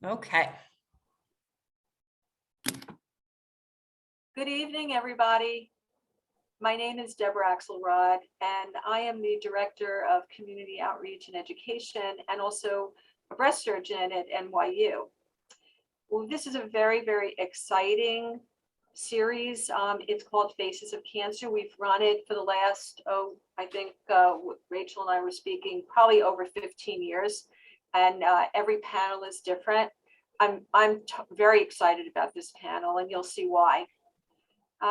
Okay. Good evening, everybody. My name is Deborah Axelrod, and I am the Director of Community Outreach and Education and also a breast surgeon at NYU. Well, this is a very, very exciting series. It's called Faces of Cancer. We've run it for the last, I think Rachel and I were speaking, probably over 15 years, and every panel is different. I'm very excited about this panel, and you'll see why.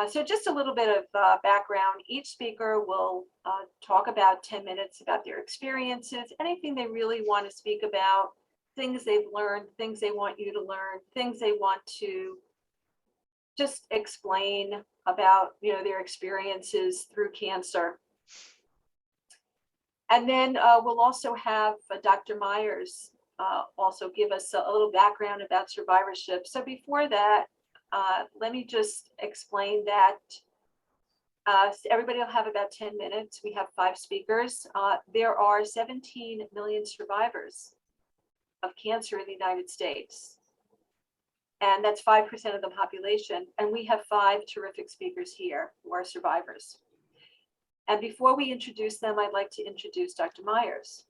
So just a little bit of background. Each speaker will talk about 10 minutes about their experiences, anything they really want to speak about, things they've learned, things they want you to learn, things they want to just explain about, their experiences through cancer. And then we'll also have Dr. Meyers also give us a little background about survivorship. So before that, let me just explain that everybody will have about 10 minutes. We have 5 speakers. There are 17 million survivors of cancer in the United States. And that's 5% of the population. And we have 5 terrific speakers here who are survivors. And before we introduce them, I'd like to introduce Dr. Meyers.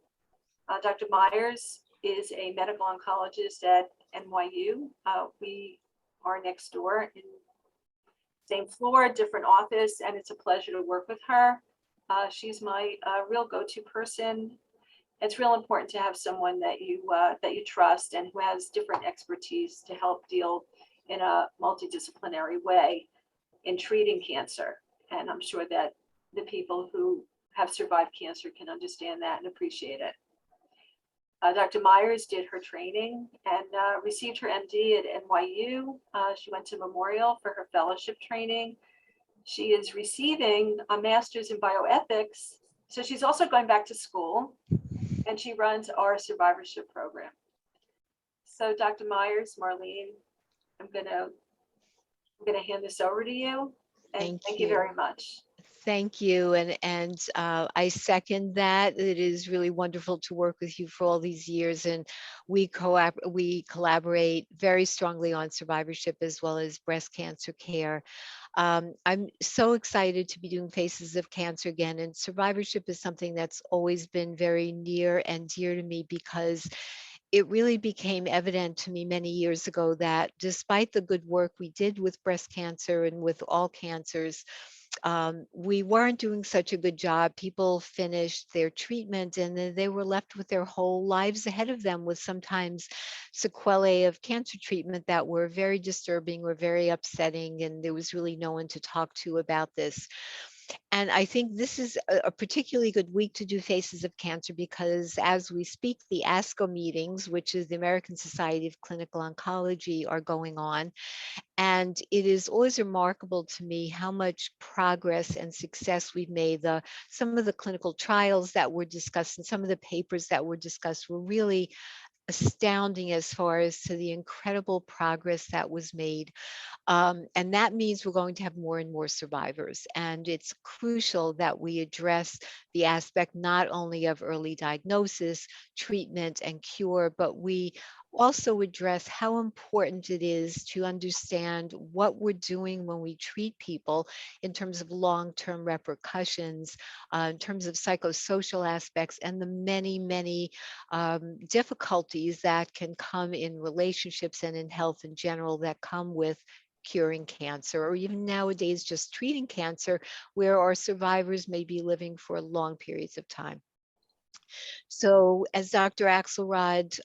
Dr. Meyers is a medical oncologist at NYU. We are next door in same floor, different office, and it's a pleasure to work with her. She's my real go-to person. It's real important to have someone that you trust and who has different expertise to help deal in a multidisciplinary way in treating cancer. And I'm sure that the people who have survived cancer can understand that and appreciate it. Dr. Meyers did her training and received her MD at NYU. She went to Memorial for her fellowship training. She is receiving a master's in bioethics. So she's also going back to school, and she runs our survivorship program. So Dr. Meyers, Marleen, I'm gonna hand this over to you. And thank you very much. Thank you. And I second that. It is really wonderful to work with you for all these years. And we collaborate very strongly on survivorship as well as breast cancer care. I'm so excited to be doing Faces of Cancer again. And survivorship is something that's always been very near and dear to me because it really became evident to me many years ago that despite the good work we did with breast cancer and with all cancers, we weren't doing such a good job. People finished their treatment and then they were left with their whole lives ahead of them with sometimes sequelae of cancer treatment that were very disturbing or very upsetting, and there was really no one to talk to about this. And I think this is a particularly good week to do Faces of Cancer because as we speak, the ASCO meetings, which is the American Society of Clinical Oncology, are going on. And it is always remarkable to me how much progress and success we've made. Some of the clinical trials that were discussed and some of the papers that were discussed were really astounding as far as to the incredible progress that was made. And that means we're going to have more and more survivors. And it's crucial that we address the aspect not only of early diagnosis, treatment, and cure, but we also address how important it is to understand what we're doing when we treat people in terms of long-term repercussions, in terms of psychosocial aspects, and the many, many difficulties that can come in relationships and in health in general that come with curing cancer, or even nowadays just treating cancer, where our survivors may be living for long periods of time. So as Dr. Axelrod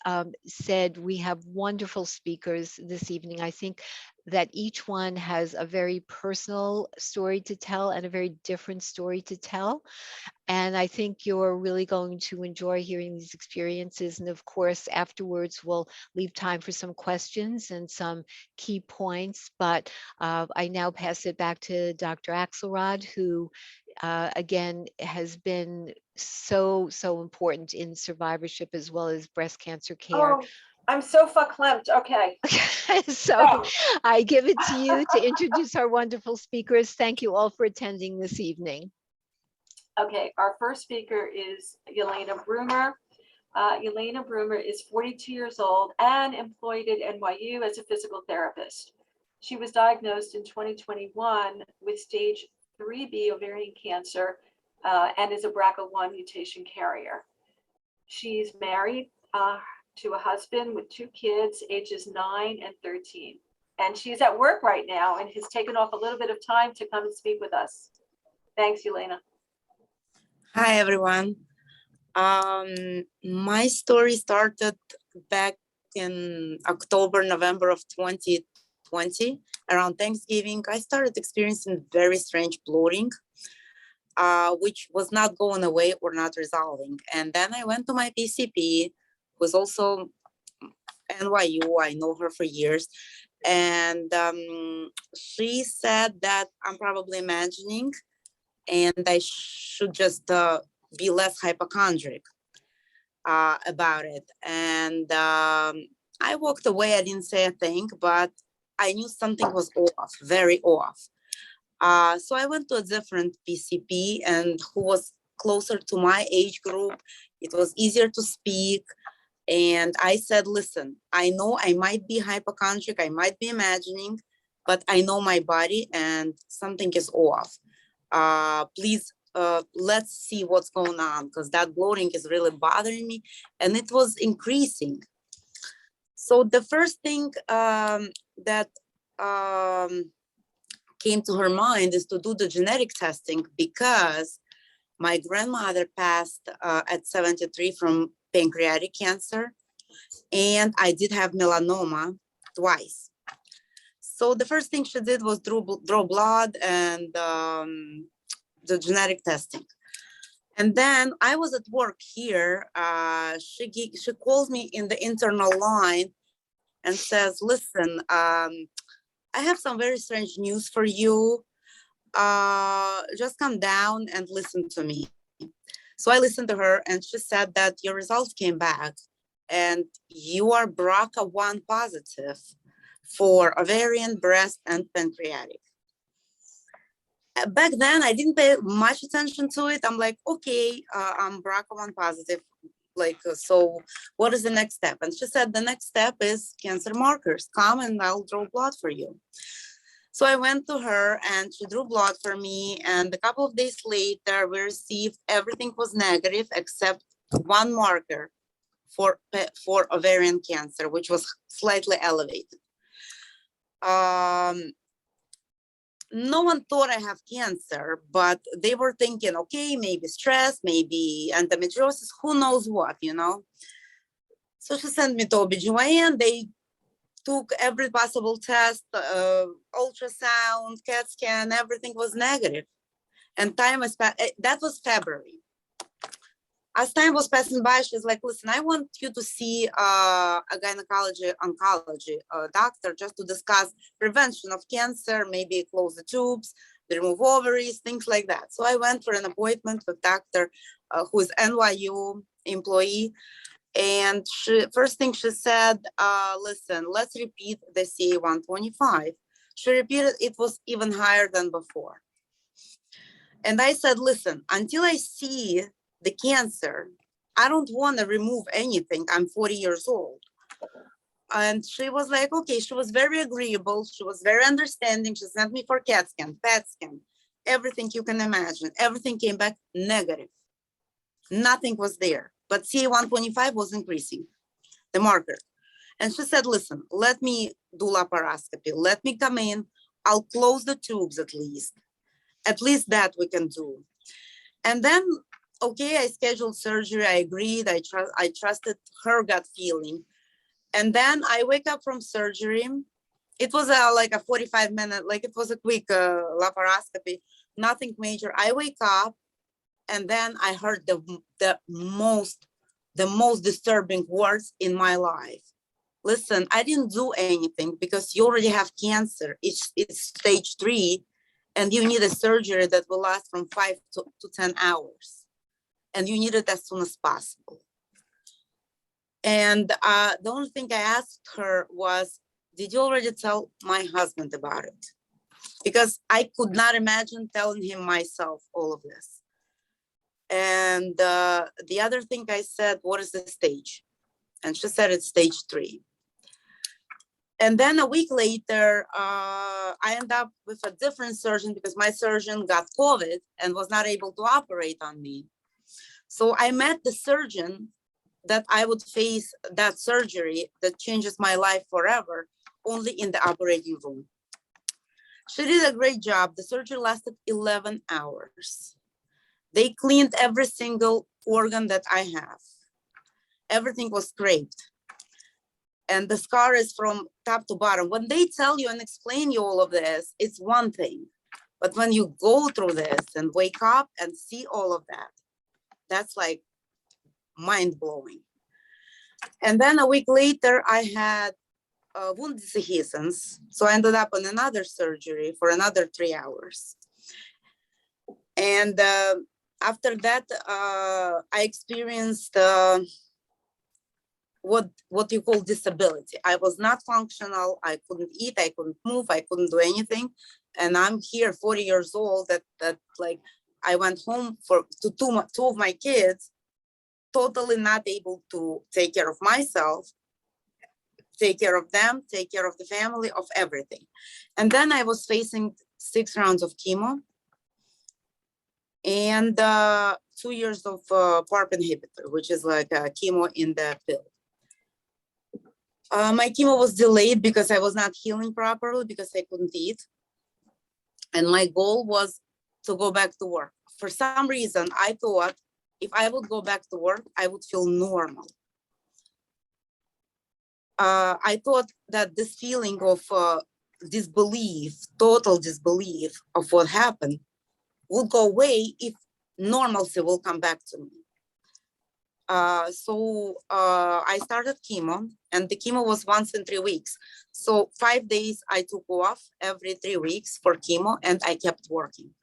said, we have wonderful speakers this evening. I think that each one has a very personal story to tell and a very different story to tell. And I think you're really going to enjoy hearing these experiences. And of course, afterwards, we'll leave time for some questions and some key points. But I now pass it back to Dr. Axelrod, who again has been so important in survivorship as well as breast cancer care. Oh, I'm so verklempt. Okay. So I give it to you to introduce our wonderful speakers. Thank you all for attending this evening. Okay, our first speaker is Elena Broomer. Elena Broomer is 42 years old and employed at NYU as a physical therapist. She was diagnosed in 2021 with stage 3B ovarian cancer and is a BRCA1 mutation carrier. She's married to a husband with 2 kids, ages 9 and 13. And she's at work right now and has taken off a little bit of time to come and speak with us. Thanks, Elena. Hi, everyone. My story started back in October, November of 2020. Around Thanksgiving, I started experiencing very strange bloating, which was not going away or not resolving. And then I went to my PCP, who's also NYU. I know her for years. And she said that I'm probably imagining and I should just be less hypochondriac about it. And I walked away. I didn't say a thing, but I knew something was off, very off. So I went to a different PCP and who was closer to my age group. It was easier to speak. And I said, listen, I know I might be hypochondriac, I might be imagining, but I know my body and something is off. Please, let's see what's going on because that bloating is really bothering me and it was increasing. So the first thing that came to her mind is to do the genetic testing because my grandmother passed at 73 from pancreatic cancer, and I did have melanoma twice. So the first thing she did was draw blood and the genetic testing. And then I was at work here. She calls me in the internal line and says, listen, I have some very strange news for you. Just come down and listen to me. So I listened to her and she said that your results came back and you are BRCA1 positive for ovarian, breast, and pancreatic. Back then, I didn't pay much attention to it. I'm like, okay, I'm BRCA1 positive. So what is the next step? And she said, the next step is cancer markers. Come and I'll draw blood for you. So I went to her and she drew blood for me. And a couple of days later, we received everything was negative except one marker for ovarian cancer, which was slightly elevated. No one thought I have cancer, but they were thinking, okay, maybe stress, maybe endometriosis, who knows what, you know? So she sent me to OBGYN. They took every possible test, ultrasound, CAT scan, everything was negative. And time was, that was February. As time was passing by, she's like, listen, I want you to see a oncology doctor just to discuss prevention of cancer, maybe close the tubes, remove ovaries, things like that. So I went for an appointment with doctor who is NYU employee. And first thing she said, listen, let's repeat the CA-125. She repeated it was even higher than before. And I said, listen, until I see the cancer, I don't want to remove anything. I'm 40 years old. And she was like, okay, she was very agreeable. She was very understanding. She sent me for CAT scan, PET scan, everything you can imagine. Everything came back negative. Nothing was there. But CA-125 was increasing, the marker. And she said, listen, let me do laparoscopy. Let me come in. I'll close the tubes at least. At least that we can do. And then, okay, I scheduled surgery. I agreed. I trusted her gut feeling. And then I wake up from surgery. It was like a 45-minute, like it was a quick laparoscopy, nothing major. I wake up. And then I heard the most disturbing words in my life. Listen, I didn't do anything because you already have cancer. It's stage 3, and you need a surgery that will last from 5 to 10 hours. And you need it as soon as possible. And the only thing I asked her was, did you already tell my husband about it? Because I could not imagine telling him myself all of this. And the other thing I said, what is the stage? And she said it's stage 3. And then a week later, I ended up with a different surgeon because my surgeon got COVID and was not able to operate on me. So I met the surgeon that I would face that surgery that changes my life forever, only in the operating room. She did a great job. The surgery lasted 11 hours. They cleaned every single organ that I have. Everything was scraped. And the scar is from top to bottom. When they tell you and explain you all of this, it's one thing. But when you go through this and wake up and see all of that, that's like mind blowing. And then a week later, I had wound dehiscence. So I ended up on another surgery for another 3 hours. And after that, I experienced what you call disability. I was not functional. I couldn't eat. I couldn't move. I couldn't do anything. And I'm here, 40 years old. That like I went home to two of my kids, totally not able to take care of myself, take care of them, take care of the family, of everything. And then I was facing 6 rounds of chemo and 2 years of PARP inhibitor, which is like a chemo in the pill. My chemo was delayed because I was not healing properly because I couldn't eat. And my goal was to go back to work. For some reason, I thought if I would go back to work, I would feel normal. I thought that this feeling of disbelief, total disbelief of what happened will go away if normalcy will come back to me. So I started chemo, and the chemo was once in 3 weeks. So 5 days I took off every 3 weeks for chemo, and I kept working.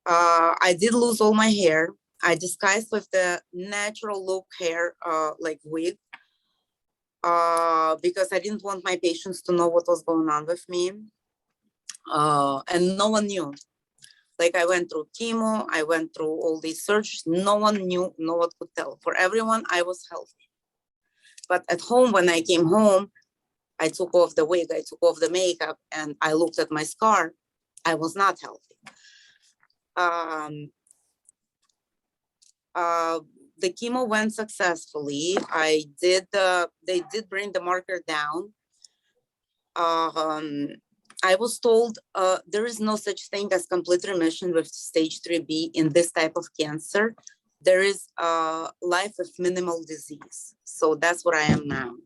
I did lose all my hair. I disguised with the natural look hair, like wig, because I didn't want my patients to know what was going on with me. And no one knew. Like I went through chemo, I went through all these surgeries. No one knew, no one could tell. For everyone, I was healthy. But at home, when I came home, I took off the wig, I took off the makeup, and I looked at my scar. I was not healthy. The chemo went successfully. They did bring the marker down. I was told there is no such thing as complete remission with stage 3B in this type of cancer. There is life with minimal disease. So that's what I am now.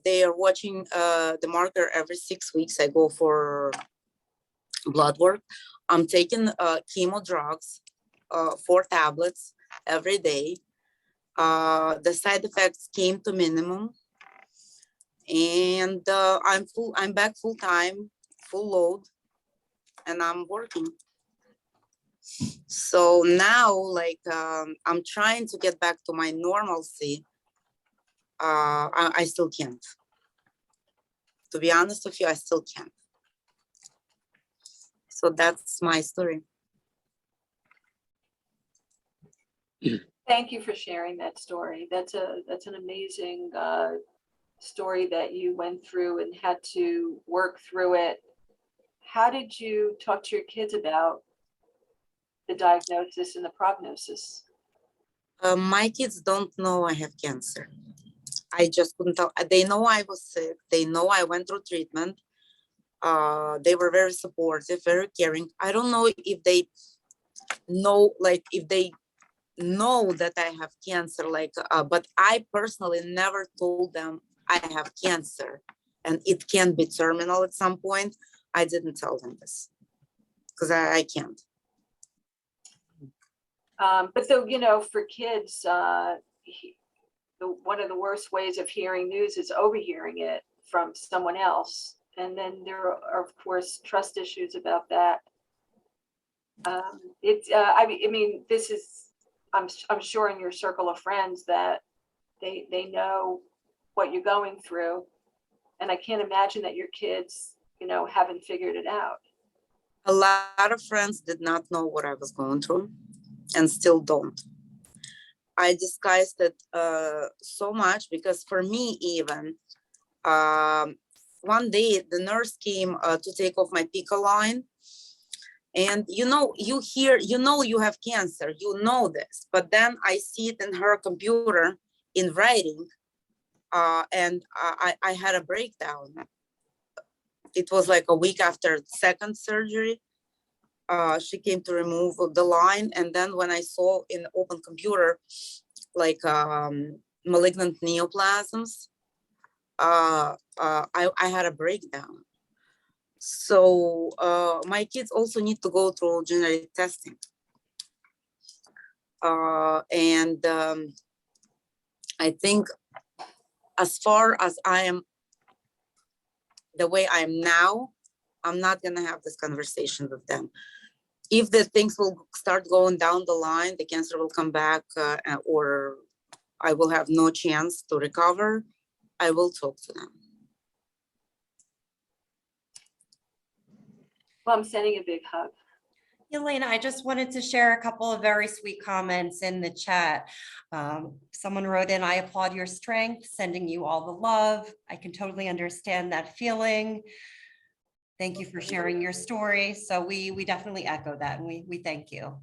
They are watching the marker every 6 weeks. I go for blood work. I'm taking chemo drugs, 4 tablets every day. The side effects came to minimum. And I'm back full time, full load, and I'm working. So now, like, I'm trying to get back to my normalcy. I still can't. To be honest with you, I still can't. So that's my story. Thank you for sharing that story. That's an amazing story that you went through and had to work through it. How did you talk to your kids about the diagnosis and the prognosis? My kids don't know I have cancer. I just couldn't tell. They know I was sick. They know I went through treatment. They were very supportive, very caring. I don't know if they know, like, if they know that I have cancer, like, but I personally never told them I have cancer and it can be terminal at some point. I didn't tell them this because I can't. But so, you know, for kids, one of the worst ways of hearing news is overhearing it from someone else. And then there are, of course, trust issues about that. I mean, this is, I'm sure in your circle of friends that they know what you're going through. And I can't imagine that your kids, you know, haven't figured it out. A lot of friends did not know what I was going through and still don't. I disguised it so much because for me even, one day the nurse came to take off my PICA line. And you hear, you have cancer, this, but then I see it in her computer in writing, and I had a breakdown. It was like a week after second surgery. She came to remove the line, and then when I saw in open computer, like malignant neoplasms, I had a breakdown. So my kids also need to go through genetic testing. And I think as far as I am, the way I am now, I'm not gonna have this conversation with them. If the things will start going down the line, the cancer will come back, or I will have no chance to recover, I will talk to them. Well, I'm sending a big hug. Elena, I just wanted to share a couple of very sweet comments in the chat. Someone wrote in, I applaud your strength, sending you all the love. I can totally understand that feeling. Thank you for sharing your story. So we definitely echo that, and we thank you.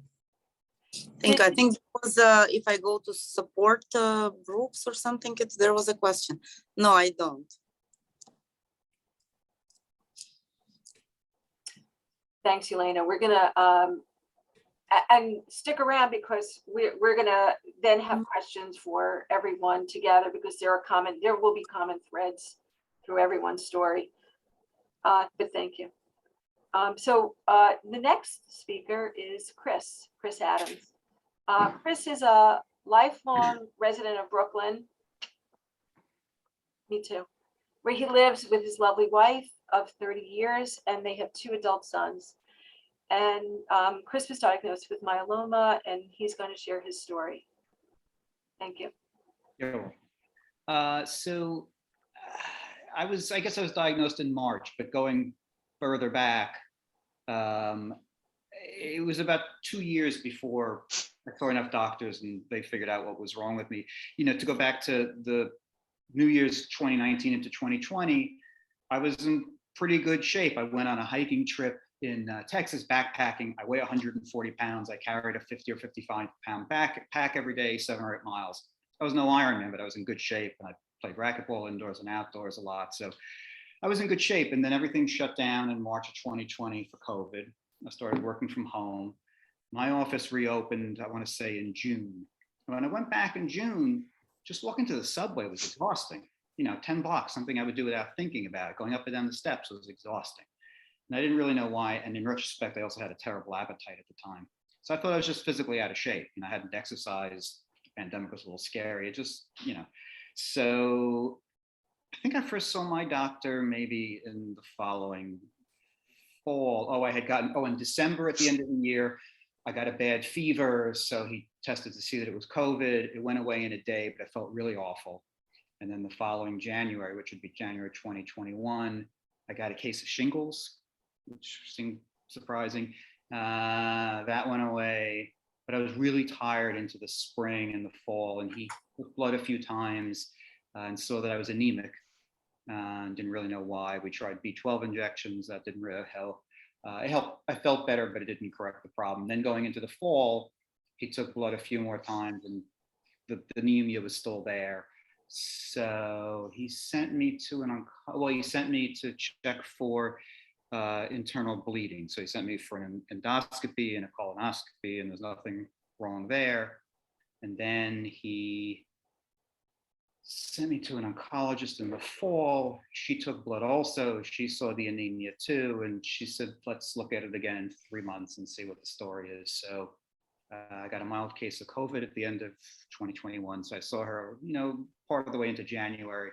I think it was, if I go to support groups or something, there was a question. No, I don't. Thanks, Elena. We're gonna and stick around because we're gonna then have questions for everyone together, because there will be common threads through everyone's story. But thank you. So the next speaker is Chris Adams. Chris is a lifelong resident of Brooklyn. Me too. Where he lives with his lovely wife of 30 years, and they have 2 adult sons. And Chris was diagnosed with myeloma, and he's going to share his story. Thank you. So I guess I was diagnosed in March, but going further back, it was about 2 years before I saw enough doctors and they figured out what was wrong with me. To go back to the New Year's 2019 into 2020, I was in pretty good shape. I went on a hiking trip in Texas, backpacking. I weigh 140 pounds. I carried a 50 or 55 pound backpack every day, 7 or 8 miles. I was no Ironman, but I was in good shape. And I played racquetball indoors and outdoors a lot. So I was in good shape. And then everything shut down in March of 2020 for COVID. I started working from home. My office reopened, I want to say in June. When I went back in June, just walking to the subway was exhausting. 10 blocks, something I would do without thinking about it. Going up and down the steps was exhausting. And I didn't really know why. And in retrospect, I also had a terrible appetite at the time. So I thought I was just physically out of shape. I hadn't exercised. The pandemic was a little scary. It just, So I think I first saw my doctor maybe in the following fall. In December at the end of the year, I got a bad fever. So he tested to see that it was COVID. It went away in a day, but I felt really awful. And then the following January, which would be January 2021, I got a case of shingles, which seemed surprising. That went away, but I was really tired into the spring and the fall, and he took blood a few times and saw that I was anemic and didn't really know why. We tried B12 injections, that didn't really help. It helped, I felt better, but it didn't correct the problem. Then going into the fall, he took blood a few more times and the anemia was still there. So he sent me to he sent me to check for internal bleeding. So he sent me for an endoscopy and a colonoscopy, and there's nothing wrong there. And then he sent me to an oncologist in the fall. She took blood also. She saw the anemia too. And she said, let's look at it again in 3 months and see what the story is. So I got a mild case of COVID at the end of 2021. So I saw her, part of the way into January.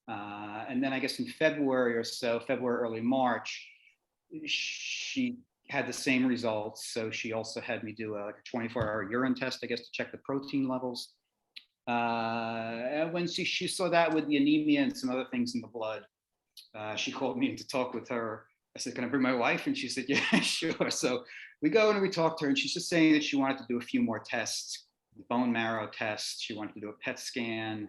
And then I guess in February or so, early March, she had the same results. So she also had me do a 24-hour urine test, I guess, to check the protein levels. And when she saw that with the anemia and some other things in the blood, she called me in to talk with her I said, can I bring my wife? And she said, yeah, sure. So we go and we talk to her, and she's just saying that she wanted to do a few more tests, bone marrow tests. She wanted to do a PET scan.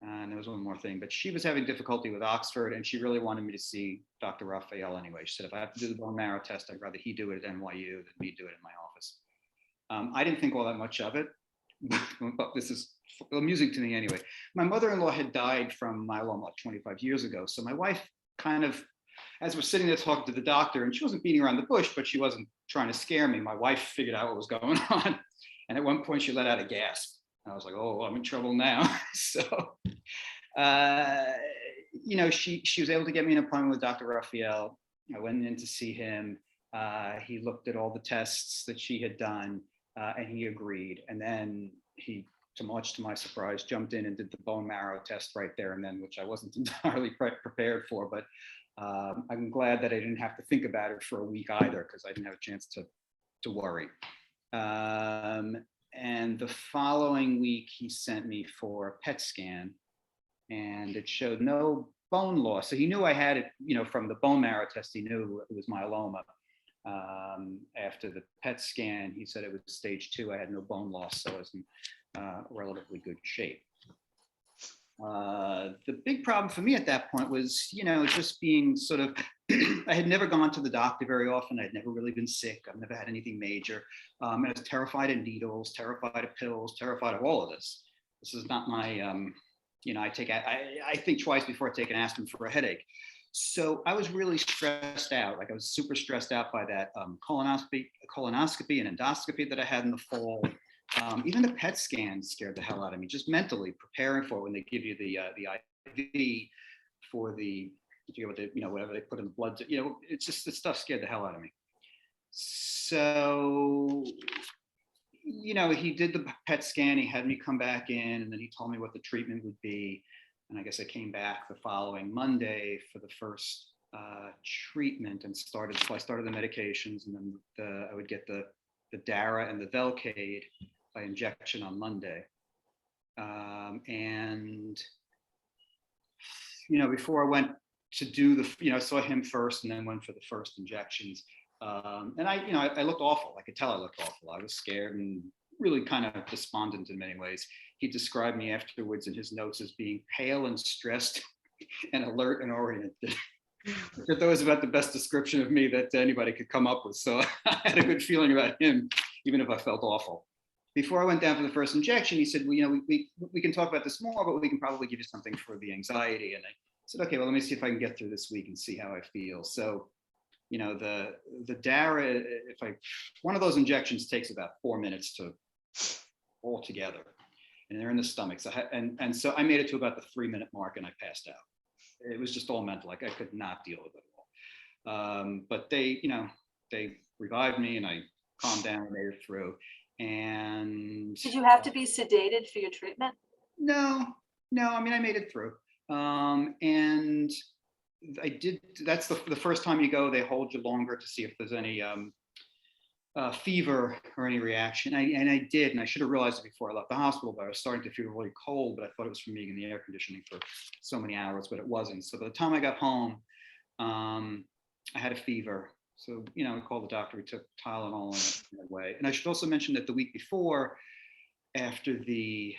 And there was one more thing, but she was having difficulty with Oxford, and she really wanted me to see Dr. Raphael anyway. She said, if I have to do the bone marrow test, I'd rather he do it at NYU than me do it in my office. I didn't think all that much of it, but this is amusing to me anyway. My mother-in-law had died from myeloma like 25 years ago. So my wife kind of, as we're sitting there talking to the doctor, and she wasn't beating around the bush, but she wasn't trying to scare me. My wife figured out what was going on. And at one point she let out a gasp. I was like, oh, I'm in trouble now. So, you know, she was able to get me an appointment with Dr. Raphael. I went in to see him. He looked at all the tests that she had done, and he agreed. And then he, much to my surprise, jumped in and did the bone marrow test right there and then, which I wasn't entirely prepared for. But I'm glad that I didn't have to think about it for a week either, because I didn't have a chance to worry. And the following week, he sent me for a PET scan, and it showed no bone loss. So he knew I had it, you know, from the bone marrow test. He knew it was myeloma. After the PET scan, he said it was stage 2. I had no bone loss, so I was in relatively good shape. The big problem for me at that point was, you know, just being sort of, I had never gone to the doctor very often. I'd never really been sick. I've never had anything major. And I was terrified of needles, terrified of pills, terrified of all of this. This is not my, you know, I think twice before I take an aspirin for a headache. So I was really stressed out. Like I was super stressed out by that colonoscopy and endoscopy that I had in the fall. Even the PET scan scared the hell out of me, just mentally preparing for it when they give you the IV for the, you know, whatever they put in the blood, you know, it's just, this stuff scared the hell out of me. So, you know, he did the PET scan, he had me come back in, and then he told me what the treatment would be. And I guess I came back the following Monday for the first treatment and started, so I started the medications, and then I would get the Dara and the Velcade by injection on Monday. And, you know, before I went to do the, you know, I saw him first and then went for the first injections. And I, you know, I looked awful. I could tell I looked awful. I was scared and really kind of despondent in many ways. He described me afterwards in his notes as being pale and stressed and alert and oriented. I thought was about the best description of me that anybody could come up with. So I had a good feeling about him, even if I felt awful. Before I went down for the first injection, he said, well, you know, we can talk about this more, but we can probably give you something for the anxiety. And I said, okay, well, let me see if I can get through this week and see how I feel. So, you know, the Dara, one of those injections takes about 4 minutes to all together, and they're in the stomach. So and so I made it to about the 3-minute mark and I passed out. It was just all mental. Like I could not deal with it at all. But they, you know, they revived me and I calmed down and made it through. And did you have to be sedated for your treatment? No, I mean, I made it through. And I did, that's the first time you go, they hold you longer to see if there's any fever or any reaction. And I did, and I should have realized it before I left the hospital, but I was starting to feel really cold, but I thought it was from being in the air conditioning for so many hours, but it wasn't. So by the time I got home, I had a fever. So, you know, we called the doctor, we took Tylenol in a way. And I should also mention that the week before, after the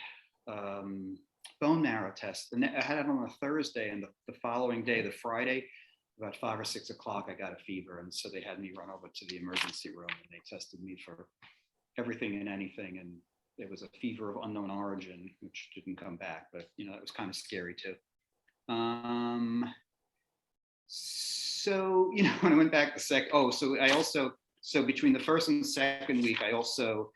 bone marrow test, and I had it on a Thursday, and the following day, the Friday, about 5 or 6 o'clock, I got a fever. And so they had me run over to the emergency room and they tested me for everything and anything. And it was a fever of unknown origin, which didn't come back, but you know, it was kind of scary too. So, you know, when I went back so between the first and second week, I also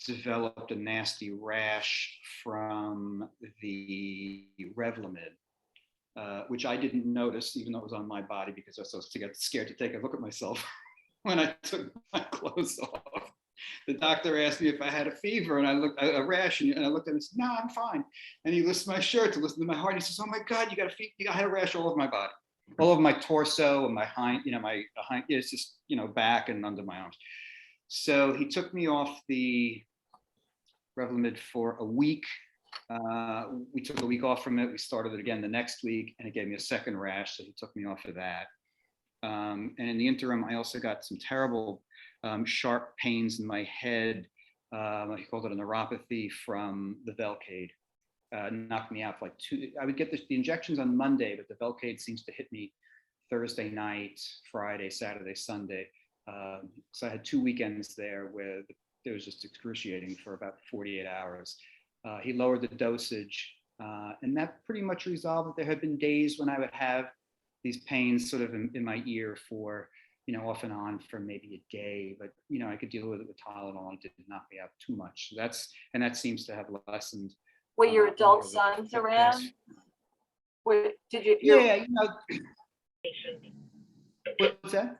developed a nasty rash from the Revlimid, which I didn't notice, even though it was on my body, because I was so scared to take a look at myself when I took my clothes off. The doctor asked me if I had a fever, and I looked a rash, and I looked at him and said, "No, I'm fine." And he lifts my shirt to listen to my heart. And he says, "Oh my God, you got a fever! I had a rash all over my body, all over my torso and my hind, you know, my hind. It's just, you know, back and under my arms." So he took me off the Revlimid for a week. We took a week off from it. We started it again the next week, and it gave me a second rash. So he took me off of that. And in the interim, I also got some terrible sharp pains in my head. He called it a neuropathy from the Velcade. Knocked me out for like I would get the injections on Monday, but the Velcade seems to hit me Thursday night, Friday, Saturday, Sunday. So I had 2 weekends there where it was just excruciating for about 48 hours. He lowered the dosage, and that pretty much resolved it. There had been days when I would have these pains sort of in my ear for, off and on for maybe a day, but, I could deal with it with Tylenol and it didn't knock me out too much. So that seems to have lessened. Were your adult sons around? Did you? Yeah, what's that?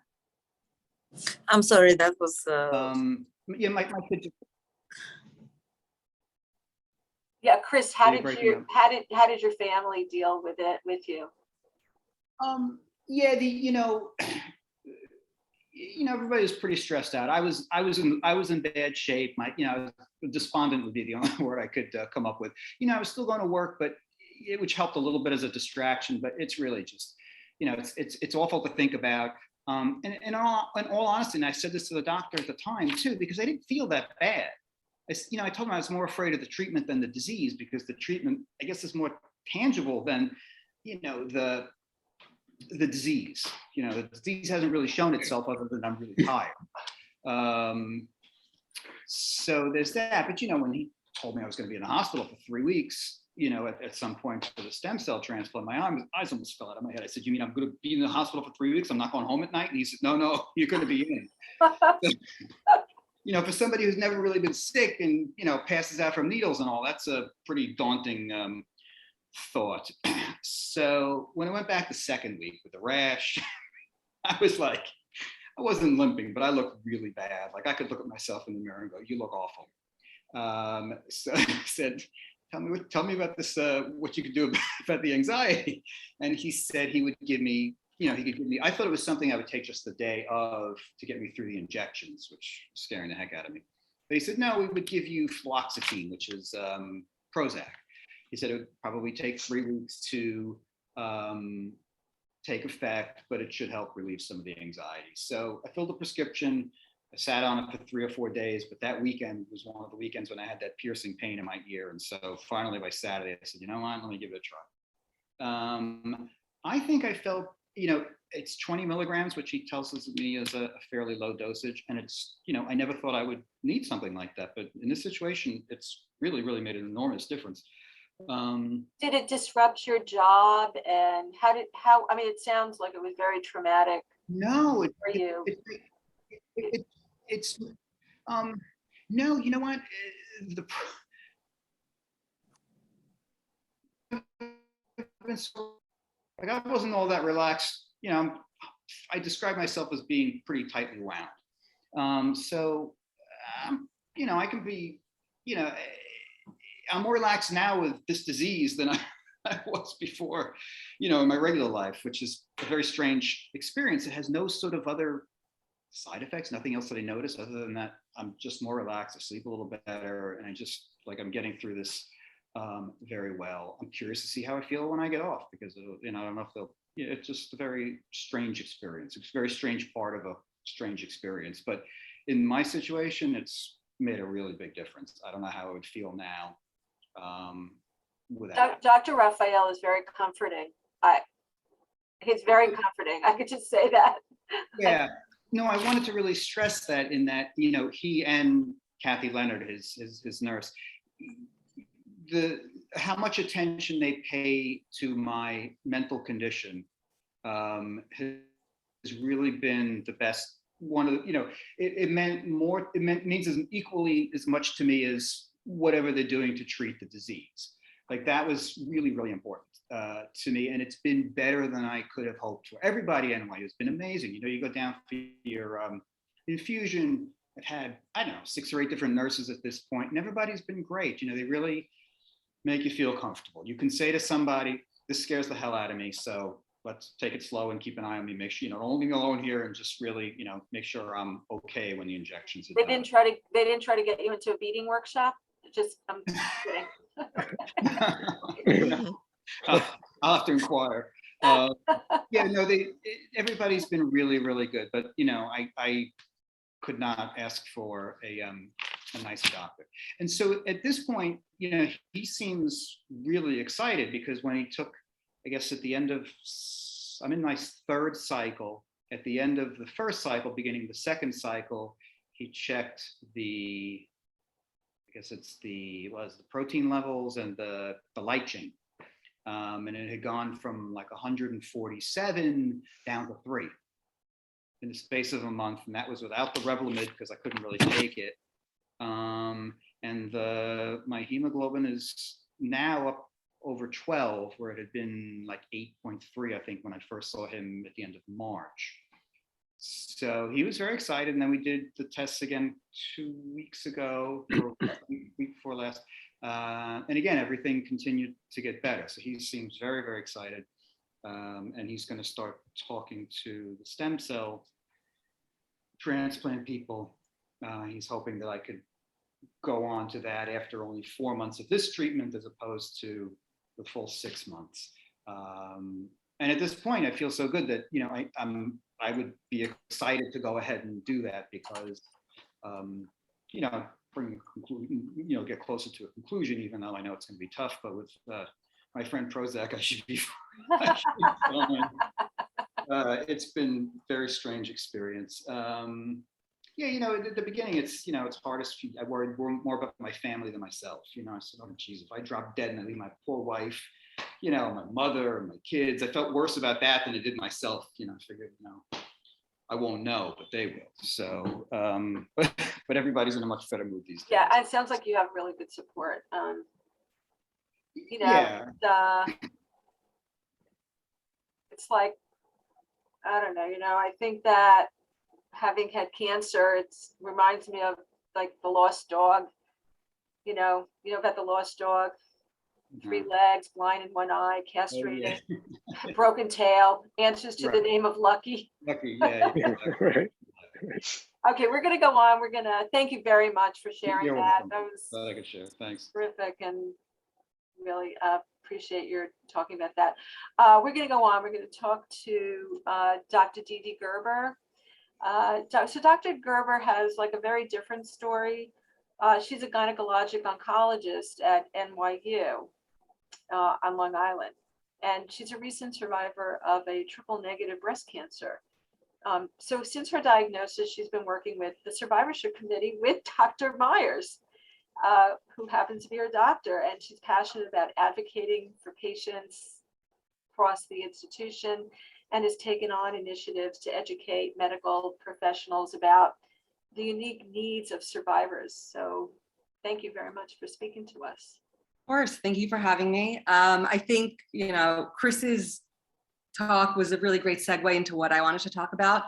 I'm sorry, that was. Yeah, my kids. Yeah, Chris, how did breaking up. how did your family deal with it with you? Yeah, everybody was pretty stressed out. I was in bad shape. Despondent would be the only word I could come up with. I was still going to work, but which helped a little bit as a distraction. But it's really just, it's awful to think about. And in all honesty, and I said this to the doctor at the time too, because I didn't feel that bad. I told him I was more afraid of the treatment than the disease, because the treatment, I guess, is more tangible than, the disease. The disease hasn't really shown itself other than I'm really tired. So there's that. But, when he told me I was going to be in the hospital for 3 weeks, at some point for the stem cell transplant, my eyes almost fell out of my head. I said, "You mean I'm going to be in the hospital for 3 weeks? I'm not going home at night?" And he said, No, you're going to be in. For somebody who's never really been sick and, passes out from needles and all, that's a pretty daunting thought. So when I went back the second week with the rash, I was like, I wasn't limping, but I looked really bad. Like I could look at myself in the mirror and go, "You look awful." So I said, tell me about this, what you could do about the anxiety. And he said he would give me, he could give me, I thought it was something I would take just the day of to get me through the injections, which was scaring the heck out of me. But he said, no, we would give you fluoxetine, which is Prozac. He said it would probably take 3 weeks to take effect, but it should help relieve some of the anxiety. So I filled the prescription. I sat on it for 3 or 4 days, but that weekend was one of the weekends when I had that piercing pain in my ear. And so finally by Saturday, I said, you know what, let me give it a try. I think I felt, it's 20 milligrams, which he tells me is a fairly low dosage. And it's, I never thought I would need something like that. But in this situation, it's really, really made an enormous difference. Did it disrupt your job? And it sounds like it was very traumatic. No, for you. It's no, you know what? I wasn't all that relaxed. I describe myself as being pretty tightly wound. I can be, I'm more relaxed now with this disease than I was before, in my regular life, which is a very strange experience. It has no sort of other side effects, nothing else that I notice other than that I'm just more relaxed, I sleep a little better, and I just I'm getting through this very well. I'm curious to see how I feel when I get off, because I don't know if it's just a very strange experience. It's a very strange part of a strange experience, but in my situation, it's made a really big difference. I don't know how I would feel now without. Dr. Raphael is very comforting. He's very comforting. I could just say that. Yeah. No, I wanted to really stress that in that, he and Kathy Leonard, his nurse, how much attention they pay to my mental condition has really been the best. One of the, it means as equally as much to me as whatever they're doing to treat the disease. Like that was really, really important to me. And it's been better than I could have hoped for. Everybody at NYU has been amazing. You go down for your infusion. I've had, 6 or 8 different nurses at this point, and everybody's been great. They really make you feel comfortable. You can say to somebody, this scares the hell out of me, so let's take it slow and keep an eye on me. Make sure, don't leave me alone here, and just really, make sure I'm okay when the injections are They done. didn't try to get you into a beating workshop? I'm kidding. I'll have to inquire. Yeah, no, everybody's been really, really good, but you know, I could not ask for a nicer doctor. And so at this point, you know, he seems really excited because when he took, I guess at the end of, I'm in my third cycle, at the end of the first cycle, beginning the second cycle, he checked the, I guess it's the protein levels and the light chain. And it had gone from like 147 down to 3 in the space of a month. And that was without the Revlimid because I couldn't really take it. And my hemoglobin is now up over 12, where it had been like 8.3, I think, when I first saw him at the end of March. So he was very excited. And then we did the tests again 2 weeks ago, or week before last. And again, everything continued to get better. So he seems very, very excited. And he's going to start talking to the stem cell transplant people. He's hoping that I could go on to that after only 4 months of this treatment, as opposed to the full 6 months. And at this point, I feel so good that, you know, I would be excited to go ahead and do that because, you know, bring a conclusion, you know, get closer to a conclusion, even though I know it's going to be tough. But with my friend Prozac, I should be fine. It's been a very strange experience. Yeah, you know, at the beginning, it's, you know, it's hardest. I worried more about my family than myself. You know, I said, oh, geez, if I drop dead and I leave my poor wife, you know, my mother and my kids, I felt worse about that than I did myself. You know, I figured, you know, I won't know, but they will. So, but everybody's in a much better mood these days. Yeah, it sounds like you have really good support. You know, yeah. It's like, I don't know, you know, I think that having had cancer, it reminds me of like the lost dog. You know about the lost dog, 3 legs, blind in 1 eye, castrated, broken tail, answers to the name of Lucky. Lucky, yeah. Right. Okay, we're going to go on. We're going to thank you very much for sharing You're that. welcome. That was Glad I could share. Thanks. terrific, and really appreciate your talking about that. We're going to go on. We're going to talk to Dr. Dede Gerber. So Dr. Gerber has like a very different story. She's a gynecologic oncologist at NYU on Long Island, and she's a recent survivor of a triple-negative breast cancer. So since her diagnosis, she's been working with the survivorship committee with Dr. Meyers, who happens to be her doctor, and she's passionate about advocating for patients across the institution, and has taken on initiatives to educate medical professionals about the unique needs of survivors. So thank you very much for speaking to us. Of course, thank you for having me. I think, you know, Chris's talk was a really great segue into what I wanted to talk about.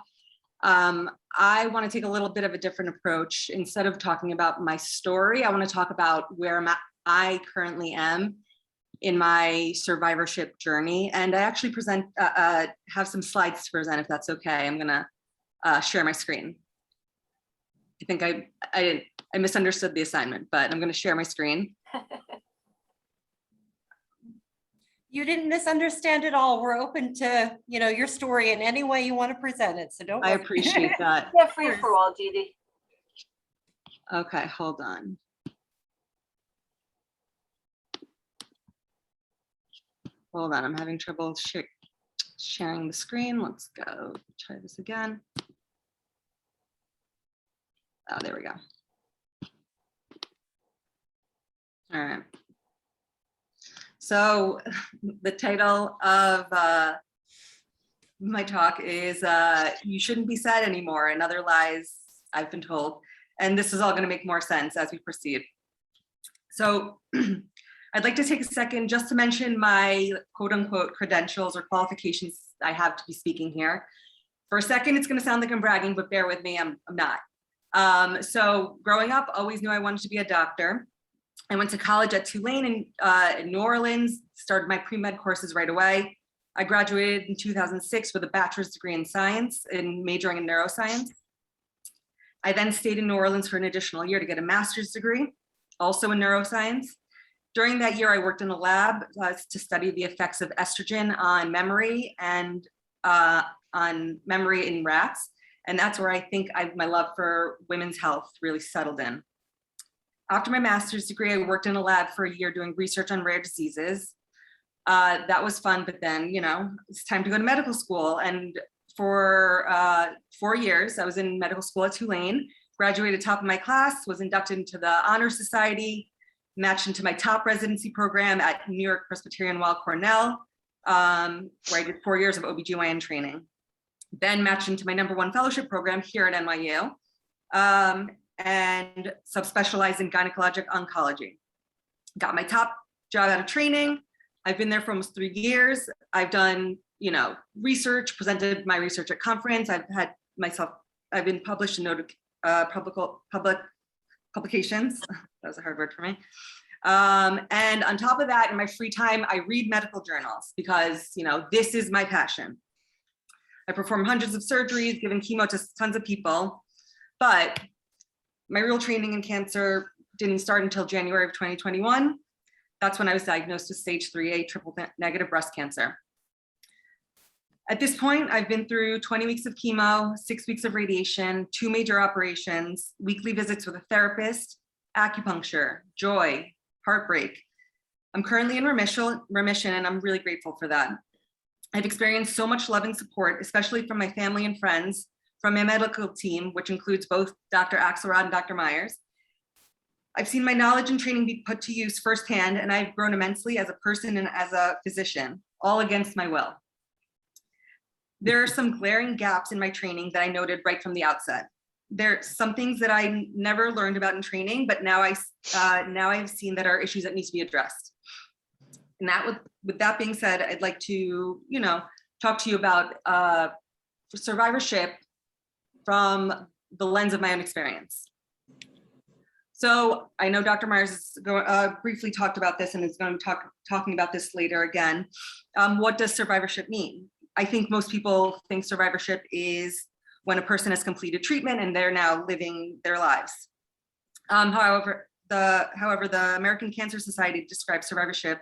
I want to take a little bit of a different approach. Instead of talking about my story, I want to talk about where I currently am in my survivorship journey. And I actually have some slides to present, if that's okay. I'm gonna share my screen. I think I misunderstood the assignment, but I'm gonna share my screen. You didn't misunderstand at all. We're open to, you know, your story in any way you want to present it. So don't I worry. appreciate that. Yeah, free for all, Dede. Okay, hold on. Hold on, I'm having trouble sharing the screen. Let's go try this again. Oh, there we go. All right. So the title of my talk is You Shouldn't Be Sad Anymore and Other Lies I've Been Told. And this is all going to make more sense as we proceed. So I'd like to take a second just to mention my quote unquote credentials or qualifications I have to be speaking here. For a second, it's going to sound like I'm bragging, but bear with me, I'm not. So growing up, always knew I wanted to be a doctor. I went to college at Tulane in New Orleans, started my pre-med courses right away. I graduated in 2006 with a bachelor's degree in science and majoring in neuroscience. I then stayed in New Orleans for an additional year to get a master's degree, also in neuroscience. During that year, I worked in a lab to study the effects of estrogen on memory and on memory in rats. And that's where I think my love for women's health really settled in. After my master's degree, I worked in a lab for a year doing research on rare diseases. That was fun, but then, it's time to go to medical school. And for 4 years, I was in medical school at Tulane, graduated top of my class, was inducted into the Honor Society, matched into my top residency program at New York Presbyterian Weill Cornell, where I did 4 years of OBGYN training. Then matched into my #1 fellowship program here at NYU, and subspecialized in gynecologic oncology. Got my top job out of training. I've been there for almost 3 years. I've done, research, presented my research at conference. I've been published in public publications. That was a hard word for me. And on top of that, in my free time, I read medical journals because, this is my passion. I perform hundreds of surgeries, given chemo to tons of people, but my real training in cancer didn't start until January of 2021. That's when I was diagnosed with stage 3A triple negative breast cancer. At this point, I've been through 20 weeks of chemo, 6 weeks of radiation, 2 major operations, weekly visits with a therapist, acupuncture, joy, heartbreak. I'm currently in remission, and I'm really grateful for that. I've experienced so much love and support, especially from my family and friends, from my medical team, which includes both Dr. Axelrod and Dr. Meyers. I've seen my knowledge and training be put to use firsthand, and I've grown immensely as a person and as a physician, all against my will. There are some glaring gaps in my training that I noted right from the outset. There are some things that I never learned about in training, but now I've seen that are issues that need to be addressed. And with that being said, I'd like to, talk to you about survivorship from the lens of my own experience. So I know Dr. Myers briefly talked about this and is going to be talking about this later again. What does survivorship mean? I think most people think survivorship is when a person has completed treatment and they're now living their lives. However, the American Cancer Society describes survivorship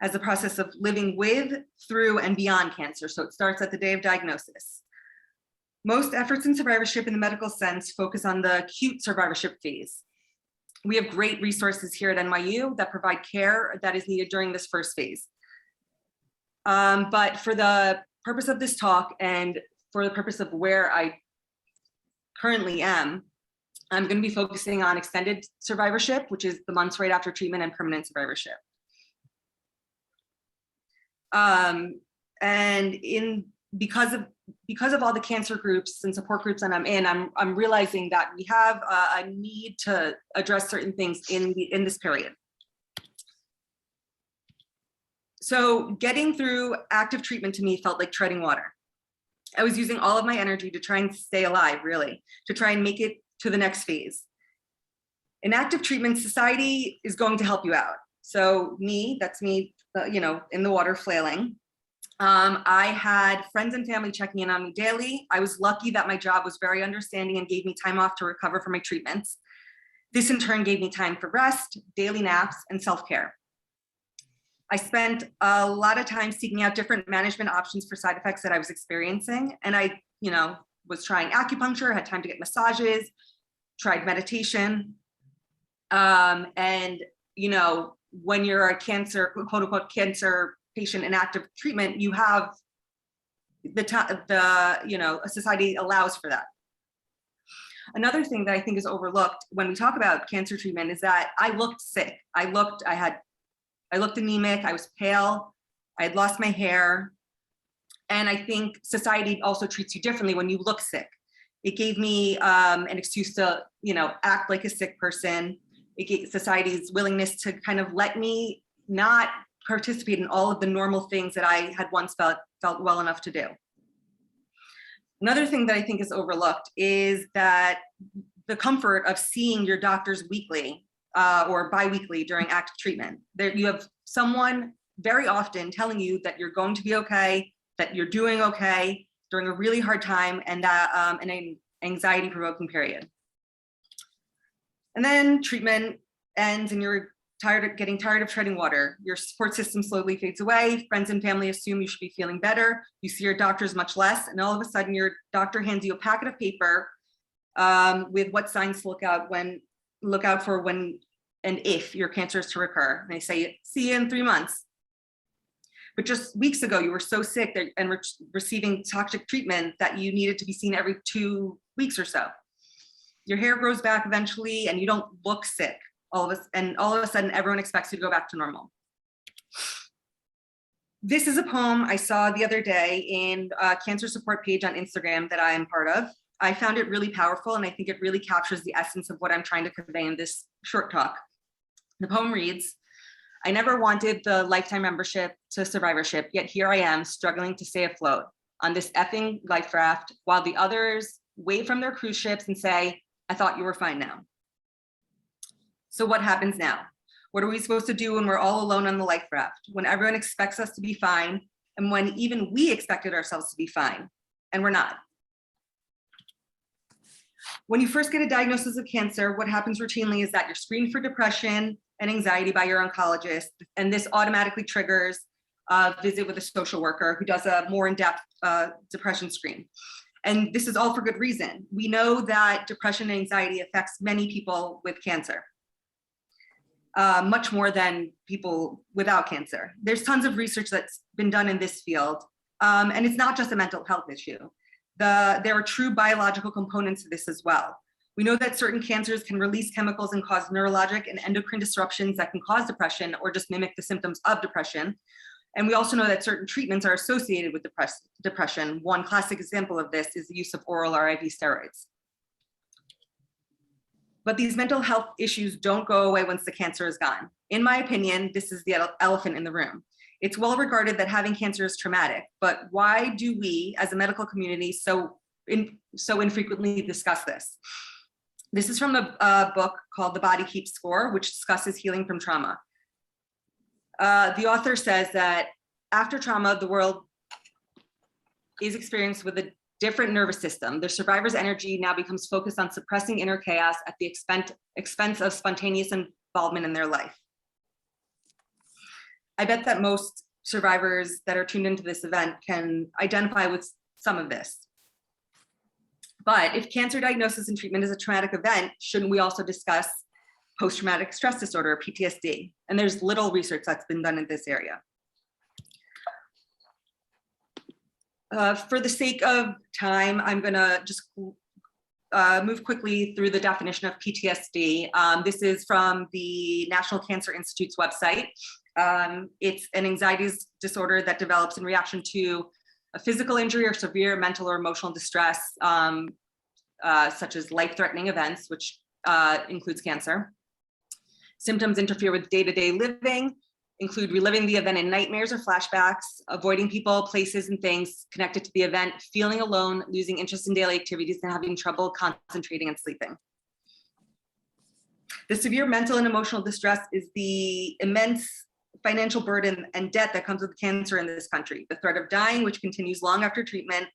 as the process of living with, through, and beyond cancer. So it starts at the day of diagnosis. Most efforts in survivorship in the medical sense focus on the acute survivorship phase. We have great resources here at NYU that provide care that is needed during this first phase. But for the purpose of this talk and for the purpose of where I currently am, I'm going to be focusing on extended survivorship, which is the months right after treatment, and permanent survivorship. Because of all the cancer groups and support groups that I'm in, I'm realizing that we have a need to address certain things in this period. So getting through active treatment to me felt like treading water. I was using all of my energy to try and stay alive, really, to try and make it to the next phase. In active treatment, society is going to help you out. So that's me, in the water flailing. I had friends and family checking in on me daily. I was lucky that my job was very understanding and gave me time off to recover from my treatments. This in turn gave me time for rest, daily naps, and self-care. I spent a lot of time seeking out different management options for side effects that I was experiencing. And I, was trying acupuncture, had time to get massages, tried meditation. When you're a cancer, quote unquote, cancer patient in active treatment, you have a society allows for that. Another thing that I think is overlooked when we talk about cancer treatment is that I looked sick. I looked anemic, I was pale, I had lost my hair. And I think society also treats you differently when you look sick. It gave me an excuse to, act like a sick person. It gave society's willingness to kind of let me not participate in all of the normal things that I had once felt well enough to do. Another thing that I think is overlooked is that the comfort of seeing your doctors weekly or biweekly during active treatment. There you have someone very often telling you that you're going to be okay, that you're doing okay during a really hard time, and that an anxiety-provoking period. And then treatment ends and you're getting tired of treading water. Your support system slowly fades away. Friends and family assume you should be feeling better. You see your doctors much less, and all of a sudden your doctor hands you a packet of paper with what signs to look out for when and if your cancer is to recur. And they say, see you in 3 months. But just weeks ago, you were so sick and receiving toxic treatment that you needed to be seen every 2 weeks or so. Your hair grows back eventually, and you don't look sick. All of a sudden, everyone expects you to go back to normal. This is a poem I saw the other day in a cancer support page on Instagram that I am part of. I found it really powerful, and I think it really captures the essence of what I'm trying to convey in this short talk. The poem reads, I never wanted the lifetime membership to survivorship, yet here I am struggling to stay afloat on this effing life raft while the others wave from their cruise ships and say, I thought you were fine now. So what happens now? What are we supposed to do when we're all alone on the life raft, when everyone expects us to be fine, and when even we expected ourselves to be fine, and we're not? When you first get a diagnosis of cancer, what happens routinely is that you're screened for depression and anxiety by your oncologist, and this automatically triggers a visit with a social worker who does a more in-depth depression screen. And this is all for good reason. We know that depression and anxiety affects many people with cancer. Much more than people without cancer. There's tons of research that's been done in this field, and it's not just a mental health issue. There are true biological components to this as well. We know that certain cancers can release chemicals and cause neurologic and endocrine disruptions that can cause depression or just mimic the symptoms of depression. And we also know that certain treatments are associated with depression. One classic example of this is the use of oral or IV steroids. But these mental health issues don't go away once the cancer is gone. In my opinion, this is the elephant in the room. It's well regarded that having cancer is traumatic, but why do we as a medical community so infrequently discuss this? This is from a book called The Body Keeps Score, which discusses healing from trauma. The author says that after trauma, the world is experienced with a different nervous system. The survivor's energy now becomes focused on suppressing inner chaos at the expense of spontaneous involvement in their life. I bet that most survivors that are tuned into this event can identify with some of this. But if cancer diagnosis and treatment is a traumatic event, shouldn't we also discuss post-traumatic stress disorder, or PTSD? And there's little research that's been done in this area. For the sake of time, I'm gonna just move quickly through the definition of PTSD. This is from the National Cancer Institute's website. It's an anxiety disorder that develops in reaction to a physical injury or severe mental or emotional distress, such as life-threatening events, which includes cancer. Symptoms interfere with day-to-day living, include reliving the event in nightmares or flashbacks, avoiding people, places, and things connected to the event, feeling alone, losing interest in daily activities, and having trouble concentrating and sleeping. The severe mental and emotional distress is the immense financial burden and debt that comes with cancer in this country, the threat of dying, which continues long after treatment,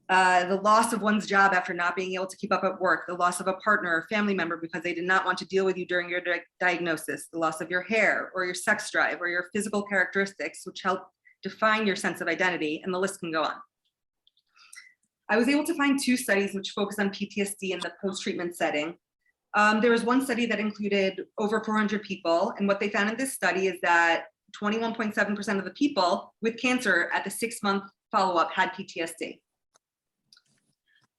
the loss of one's job after not being able to keep up at work, the loss of a partner or family member because they did not want to deal with you during your diagnosis, the loss of your hair or your sex drive or your physical characteristics, which help define your sense of identity, and the list can go on. I was able to find 2 studies which focus on PTSD in the post-treatment setting. There was one study that included over 400 people, and what they found in this study is that 21.7% of the people with cancer at the 6-month follow-up had PTSD.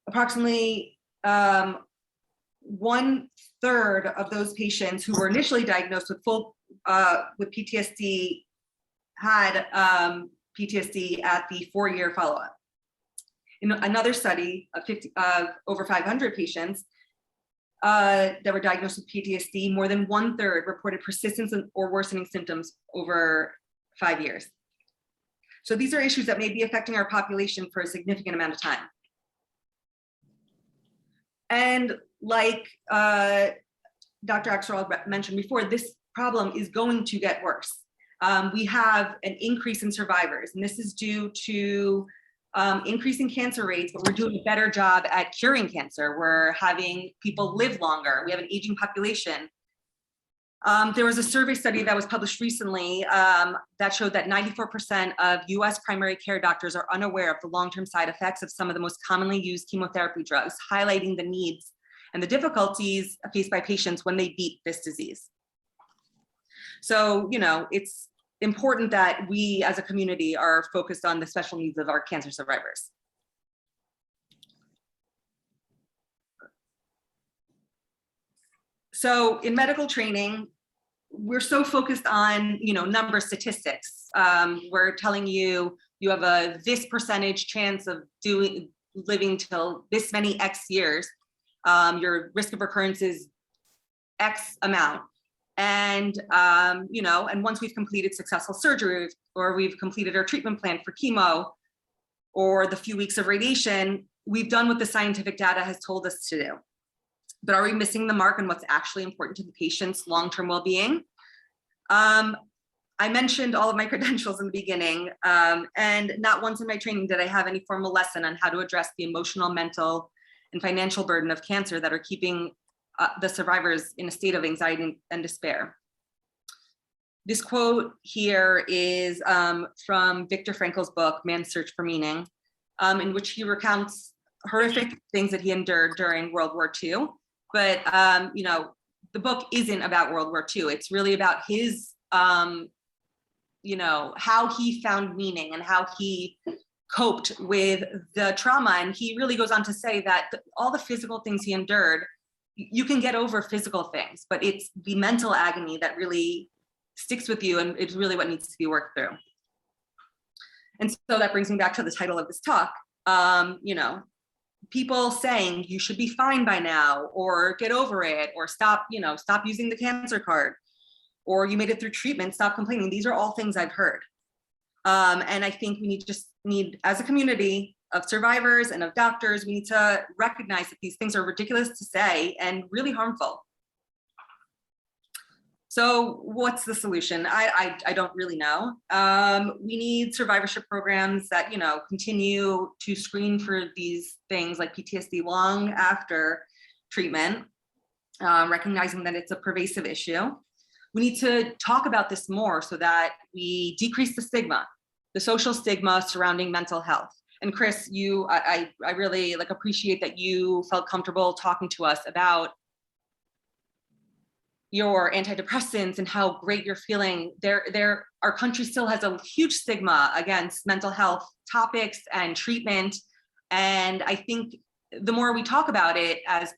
Approximately 1/3 of those patients who were initially diagnosed with PTSD had PTSD at the 4-year follow-up. In another study of over 500 patients that were diagnosed with PTSD, more than 1/3 reported persistence or worsening symptoms over 5 years. So these are issues that may be affecting our population for a significant amount of time. And like Dr. Axelrod mentioned before, this problem is going to get worse. We have an increase in survivors, and this is due to increasing cancer rates, but we're doing a better job at curing cancer. We're having people live longer. We have an aging population. There was a survey study that was published recently that showed that 94% of US primary care doctors are unaware of the long-term side effects of some of the most commonly used chemotherapy drugs, highlighting the needs and the difficulties faced by patients when they beat this disease. So, you know, it's important that we as a community are focused on the special needs of our cancer survivors. So in medical training, we're so focused on, you know, number statistics. We're telling you, you have this percentage chance of living till this many X years. Your risk of recurrence is X amount. And, you know, and once we've completed successful surgery or we've completed our treatment plan for chemo or the few weeks of radiation, we've done what the scientific data has told us to do. But are we missing the mark on what's actually important to the patient's long-term well-being? I mentioned all of my credentials in the beginning, and not once in my training did I have any formal lesson on how to address the emotional, mental, and financial burden of cancer that are keeping the survivors in a state of anxiety and despair. This quote here is from Viktor Frankl's book, Man's Search for Meaning, in which he recounts horrific things that he endured during World War II. But, you know, the book isn't about World War II. It's really about his, you know, how he found meaning and how he coped with the trauma. And he really goes on to say that all the physical things he endured, you can get over physical things, but it's the mental agony that really sticks with you, and it's really what needs to be worked through. And so that brings me back to the title of this talk. You know, people saying you should be fine by now, or get over it, or stop, you know, stop using the cancer card, or you made it through treatment, stop complaining. These are all things I've heard. And I think we need, as a community of survivors and of doctors, we need to recognize that these things are ridiculous to say and really harmful. So what's the solution? I don't really know. We need survivorship programs that, you know, continue to screen for these things like PTSD long after treatment, recognizing that it's a pervasive issue. We need to talk about this more so that we decrease the stigma, the social stigma surrounding mental health. And Chris, I really appreciate that you felt comfortable talking to us about your antidepressants and how great you're feeling. Our country still has a huge stigma against mental health topics and treatment. And I think the more we talk about it as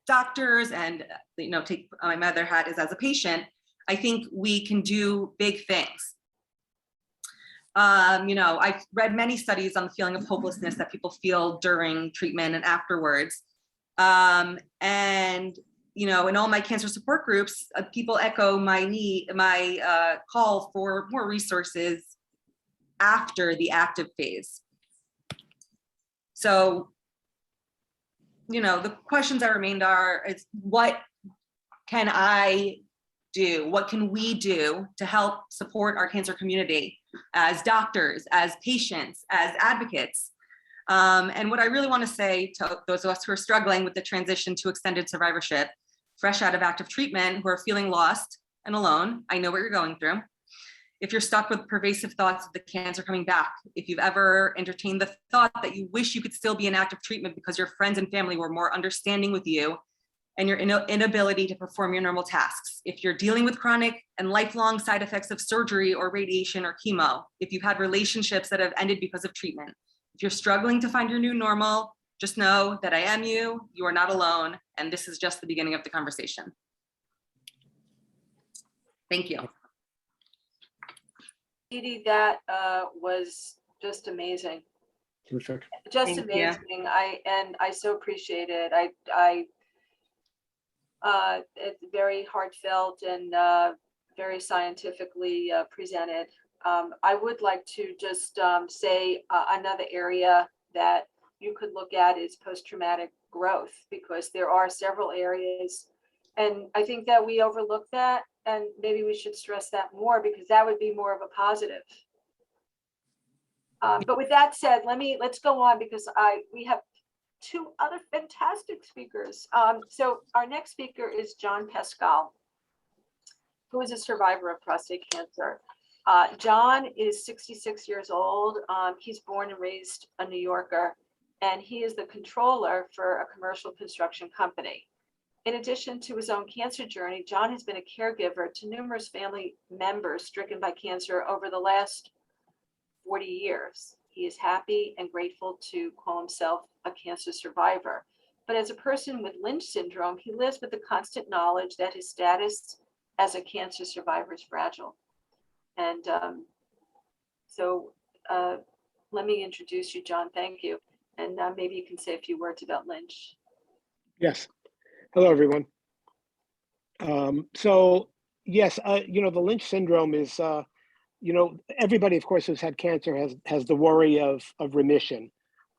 doctors and, you know, take my other hat is as a patient, I think we can do big things. You know, I've read many studies on the feeling of hopelessness that people feel during treatment and afterwards. And you know, in all my cancer support groups, people echo my call for more resources after the active phase. So, you know, the questions that remained is what can I do? What can we do to help support our cancer community as doctors, as patients, as advocates? And what I really want to say to those of us who are struggling with the transition to extended survivorship, fresh out of active treatment, who are feeling lost and alone, I know what you're going through. If you're stuck with pervasive thoughts of the cancer coming back, if you've ever entertained the thought that you wish you could still be in active treatment because your friends and family were more understanding with you and your inability to perform your normal tasks, if you're dealing with chronic and lifelong side effects of surgery or radiation or chemo, if you've had relationships that have ended because of treatment, if you're struggling to find your new normal, just know that I am you are not alone, and this is just the beginning of the conversation. Thank you. Dede, that was just amazing. Terrific. Just Thank amazing. you. I so appreciate it. It's very heartfelt and very scientifically presented. I would like to just say another area that you could look at is post-traumatic growth, because there are several areas, and I think that we overlook that, and maybe we should stress that more, because that would be more of a positive. But with that said, let's go on, because we have two other fantastic speakers. So our next speaker is John Pascal. who is a survivor of prostate cancer. John is 66 years old. He's born and raised a New Yorker, and he is the controller for a commercial construction company. In addition to his own cancer journey, John has been a caregiver to numerous family members stricken by cancer over the last 40 years. He is happy and grateful to call himself a cancer survivor. But as a person with Lynch syndrome, he lives with the constant knowledge that his status as a cancer survivor is fragile. And let me introduce you, John. Thank you. And maybe you can say a few words about Lynch. Yes. Hello, everyone. So yes, the Lynch syndrome is, everybody, of course, who's had cancer has the worry of remission.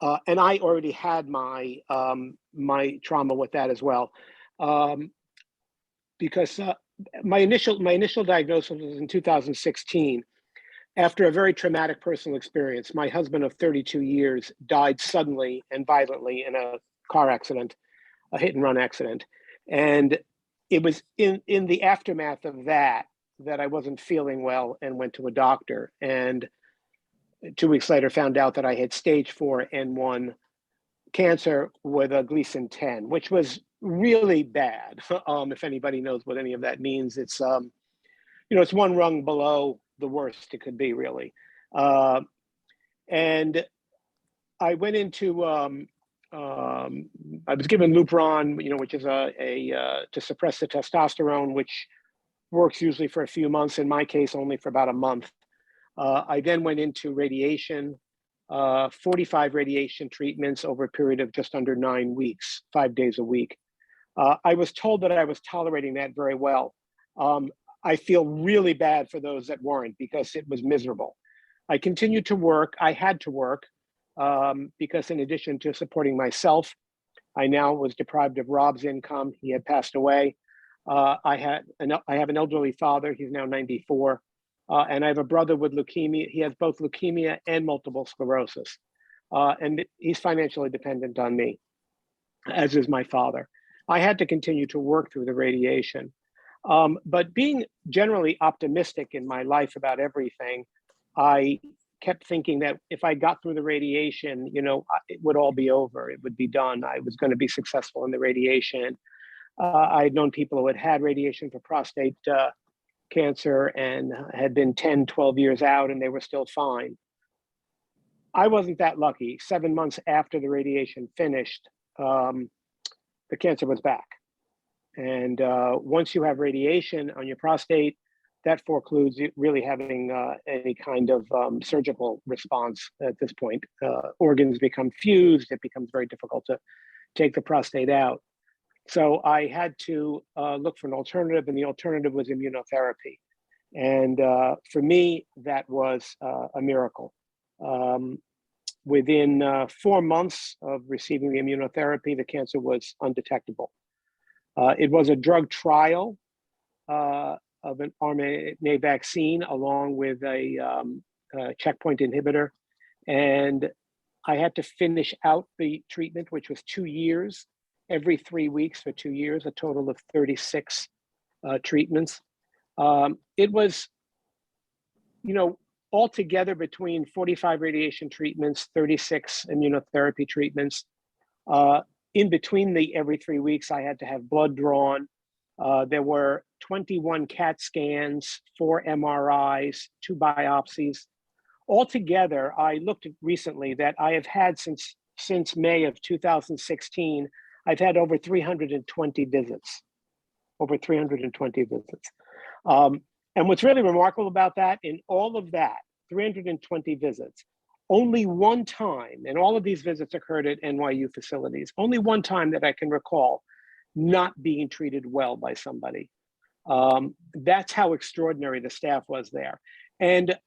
And I already had my my trauma with that as well, because my initial diagnosis was in 2016. After a very traumatic personal experience, my husband of 32 years died suddenly and violently in a car accident, a hit and run accident. And it was in the aftermath of that I wasn't feeling well and went to a doctor. And 2 weeks later found out that I had stage 4 N1 cancer with a Gleason 10, which was really bad. If anybody knows what any of that means, it's it's one rung below the worst it could be, really. And I went into I was given Lupron, which is to suppress the testosterone, which works usually for a few months. In my case, only for about a month. I then went into radiation, 45 radiation treatments over a period of just under 9 weeks, 5 days a week. I was told that I was tolerating that very well. I feel really bad for those that weren't, because it was miserable. I continued to work. I had to work because in addition to supporting myself, I now was deprived of Rob's income. He had passed away. I have an elderly father. He's now 94. And I have a brother with leukemia. He has both leukemia and multiple sclerosis. And he's financially dependent on me, as is my father. I had to continue to work through the radiation. But being generally optimistic in my life about everything, I kept thinking that if I got through the radiation, it would all be over. It would be done. I was going to be successful in the radiation. I had known people who had had radiation for prostate cancer and had been 10, 12 years out, and they were still fine. I wasn't that lucky. 7 months after the radiation finished, the cancer was back. And once you have radiation on your prostate, that forecludes really having any kind of surgical response at this point. Organs become fused. It becomes very difficult to take the prostate out. So I had to look for an alternative, and the alternative was immunotherapy. And for me, that was a miracle. Within 4 months of receiving the immunotherapy, the cancer was undetectable. It was a drug trial of an RNA vaccine along with a checkpoint inhibitor. And I had to finish out the treatment, which was 2 years, every 3 weeks for 2 years, a total of 36 treatments. It was, altogether between 45 radiation treatments, 36 immunotherapy treatments. In between the every 3 weeks, I had to have blood drawn. There were 21 CAT scans, 4 MRIs, 2 biopsies. Altogether, I looked at recently that I have had since May of 2016, I've had over 320 visits, over 320 visits. And what's really remarkable about that, in all of that, 320 visits, only one time, and all of these visits occurred at NYU facilities, only one time that I can recall not being treated well by somebody. That's how extraordinary the staff was there. And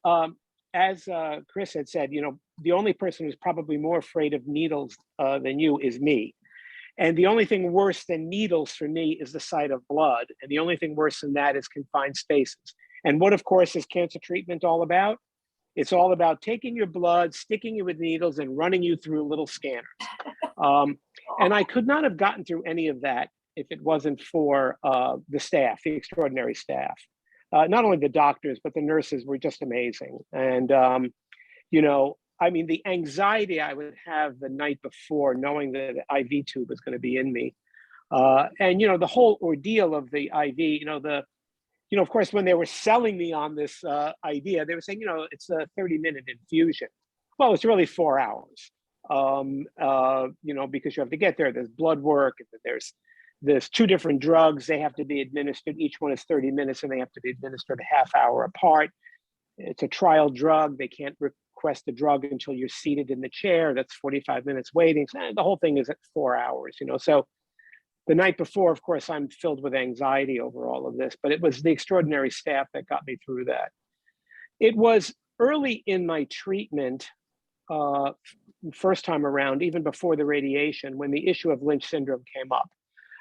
as Chris had said, the only person who's probably more afraid of needles than you is me. And the only thing worse than needles for me is the sight of blood. And the only thing worse than that is confined spaces. And what, of course, is cancer treatment all about? It's all about taking your blood, sticking you with needles, and running you through little scanners. And I could not have gotten through any of that if it wasn't for the staff, the extraordinary staff. not only the doctors, but the nurses were just amazing. And, you know, I mean, the anxiety I would have the night before, knowing that the IV tube was going to be in me. And, you know, the whole ordeal of the IV, you know, of course, when they were selling me on this idea, they were saying, you know, it's a 30-minute infusion. Well, it's really 4 hours, you know, because you have to get there. There's blood work. There's 2 different drugs. They have to be administered. Each one is 30 minutes, and they have to be administered a half hour apart. It's a trial drug. They can't request the drug until you're seated in the chair. That's 45 minutes waiting. So the whole thing is at 4 hours, you know. So the night before, of course, I'm filled with anxiety over all of this, but it was the extraordinary staff that got me through that. It was early in my treatment, first time around, even before the radiation, when the issue of Lynch syndrome came up.